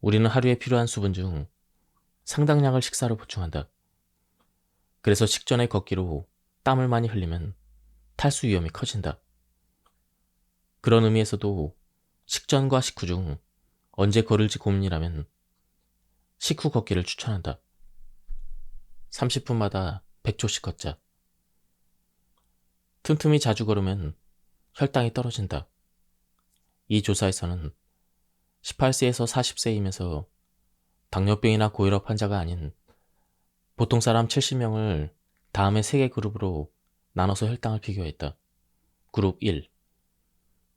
우리는 하루에 필요한 수분 중 상당량을 식사로 보충한다. 그래서 식전에 걷기로 땀을 많이 흘리면 탈수 위험이 커진다. 그런 의미에서도 식전과 식후 중 언제 걸을지 고민이라면 식후 걷기를 추천한다. 30분마다 100초씩 걷자. 틈틈이 자주 걸으면 혈당이 떨어진다. 이 조사에서는 18세에서 40세이면서 당뇨병이나 고혈압 환자가 아닌 보통 사람 70명을 다음의 3개 그룹으로 나눠서 혈당을 비교했다. 그룹 1,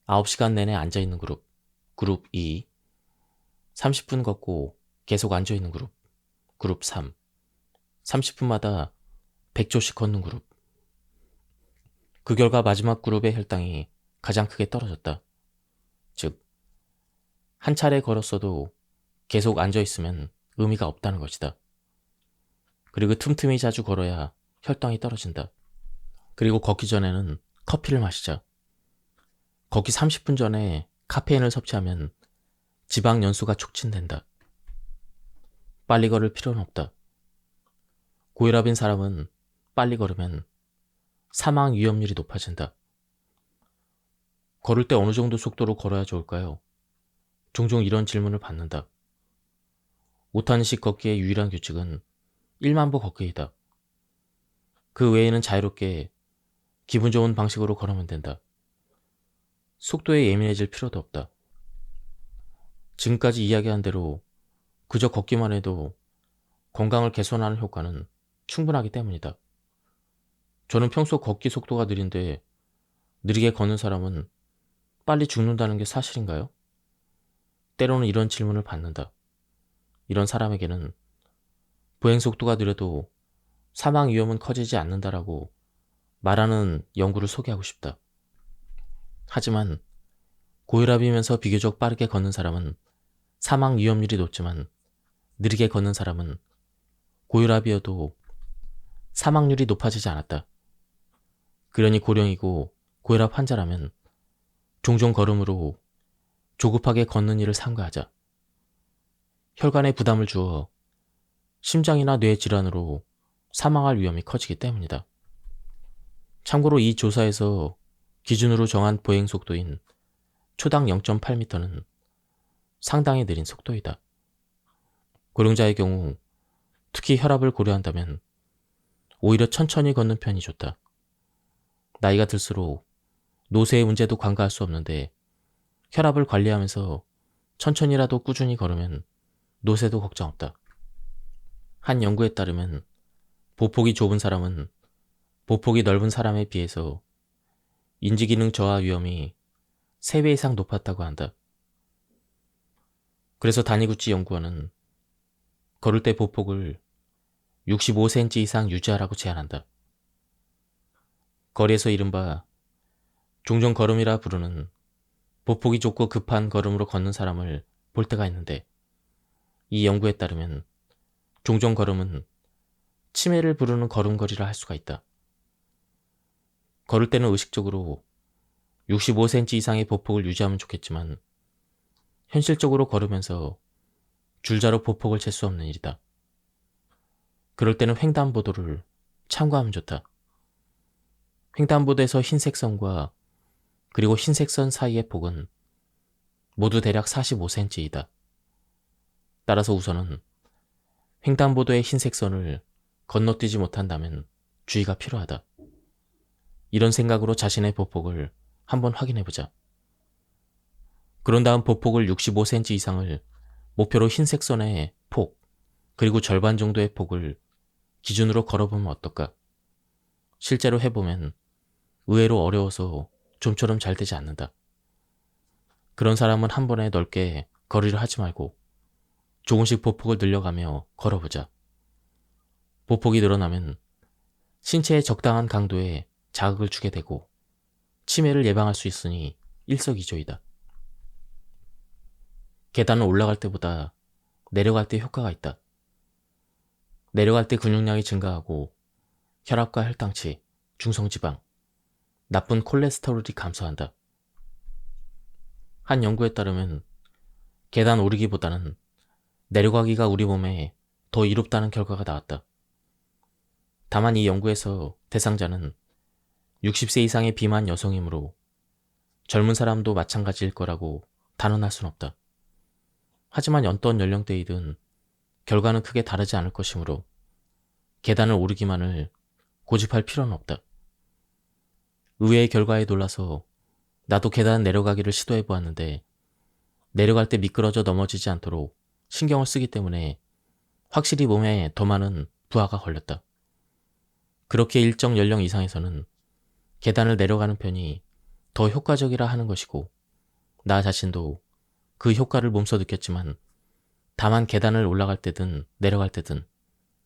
9시간 내내 앉아있는 그룹. 그룹 2, 30분 걷고 계속 앉아있는 그룹. 그룹 3, 30분마다 100초씩 걷는 그룹. 그 결과 마지막 그룹의 혈당이 가장 크게 떨어졌다. 즉, 한 차례 걸었어도 계속 앉아있으면 의미가 없다는 것이다. 그리고 틈틈이 자주 걸어야 혈당이 떨어진다. 그리고 걷기 전에는 커피를 마시자. 걷기 30분 전에 카페인을 섭취하면 지방 연소가 촉진된다. 빨리 걸을 필요는 없다. 고혈압인 사람은 빨리 걸으면 사망 위험률이 높아진다. 걸을 때 어느 정도 속도로 걸어야 좋을까요? 종종 이런 질문을 받는다. 5탄식 걷기의 유일한 규칙은 1만 보 걷기이다. 그 외에는 자유롭게 기분 좋은 방식으로 걸으면 된다. 속도에 예민해질 필요도 없다. 지금까지 이야기한 대로 그저 걷기만 해도 건강을 개선하는 효과는 충분하기 때문이다. 저는 평소 걷기 속도가 느린데 느리게 걷는 사람은 빨리 죽는다는 게 사실인가요? 때로는 이런 질문을 받는다. 이런 사람에게는 보행 속도가 느려도 사망 위험은 커지지 않는다라고 말하는 연구를 소개하고 싶다. 하지만 고혈압이면서 비교적 빠르게 걷는 사람은 사망 위험률이 높지만 느리게 걷는 사람은 고혈압이어도 사망률이 높아지지 않았다. 그러니 고령이고 고혈압 환자라면 종종 걸음으로 조급하게 걷는 일을 삼가하자. 혈관에 부담을 주어 심장이나 뇌 질환으로 사망할 위험이 커지기 때문이다. 참고로 이 조사에서 기준으로 정한 보행 속도인 초당 0.8m는 상당히 느린 속도이다. 고령자의 경우 특히 혈압을 고려한다면 오히려 천천히 걷는 편이 좋다. 나이가 들수록 노쇠의 문제도 간과할 수 없는데 혈압을 관리하면서 천천히라도 꾸준히 걸으면 노쇠도 걱정 없다. 한 연구에 따르면 보폭이 좁은 사람은 보폭이 넓은 사람에 비해서 인지기능 저하 위험이 3배 이상 높았다고 한다. 그래서 다니구치 연구원은 걸을 때 보폭을 65cm 이상 유지하라고 제안한다. 거리에서 이른바 종종 걸음이라 부르는 보폭이 좁고 급한 걸음으로 걷는 사람을 볼 때가 있는데 이 연구에 따르면 종종 걸음은 치매를 부르는 걸음걸이라 할 수가 있다. 걸을 때는 의식적으로 65cm 이상의 보폭을 유지하면 좋겠지만 현실적으로 걸으면서 줄자로 보폭을 잴 수 없는 일이다. 그럴 때는 횡단보도를 참고하면 좋다. 횡단보도에서 흰색 선과 그리고 흰색 선 사이의 폭은 모두 대략 45cm이다. 따라서 우선은 횡단보도의 흰색 선을 건너뛰지 못한다면 주의가 필요하다. 이런 생각으로 자신의 보폭을 한번 확인해보자. 그런 다음 보폭을 65cm 이상을 목표로 흰색 선의 폭, 그리고 절반 정도의 폭을 기준으로 걸어보면 어떨까? 실제로 해보면 의외로 어려워서 좀처럼 잘 되지 않는다. 그런 사람은 한 번에 넓게 거리를 하지 말고 조금씩 보폭을 늘려가며 걸어보자. 보폭이 늘어나면 신체에 적당한 강도의 자극을 주게 되고 치매를 예방할 수 있으니 일석이조이다. 계단을 올라갈 때보다 내려갈 때 효과가 있다. 내려갈 때 근육량이 증가하고 혈압과 혈당치, 중성지방, 나쁜 콜레스테롤이 감소한다. 한 연구에 따르면 계단 오르기보다는 내려가기가 우리 몸에 더 이롭다는 결과가 나왔다. 다만 이 연구에서 대상자는 60세 이상의 비만 여성이므로 젊은 사람도 마찬가지일 거라고 단언할 순 없다. 하지만 어떤 연령대이든 결과는 크게 다르지 않을 것이므로 계단을 오르기만을 고집할 필요는 없다. 의외의 결과에 놀라서 나도 계단 내려가기를 시도해 보았는데 내려갈 때 미끄러져 넘어지지 않도록 신경을 쓰기 때문에 확실히 몸에 더 많은 부하가 걸렸다. 그렇게 일정 연령 이상에서는 계단을 내려가는 편이 더 효과적이라 하는 것이고 나 자신도 그 효과를 몸소 느꼈지만 다만 계단을 올라갈 때든 내려갈 때든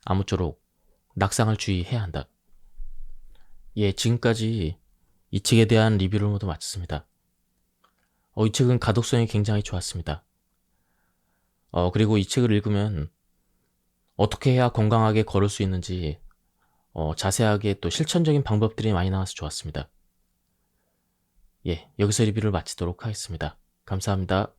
아무쪼록 낙상을 주의해야 한다. 예, 지금까지 이 책에 대한 리뷰를 모두 마쳤습니다. 이 책은 가독성이 굉장히 좋았습니다. 그리고 이 책을 읽으면 어떻게 해야 건강하게 걸을 수 있는지 자세하게 또 실천적인 방법들이 많이 나와서 좋았습니다. 예, 여기서 리뷰를 마치도록 하겠습니다. 감사합니다.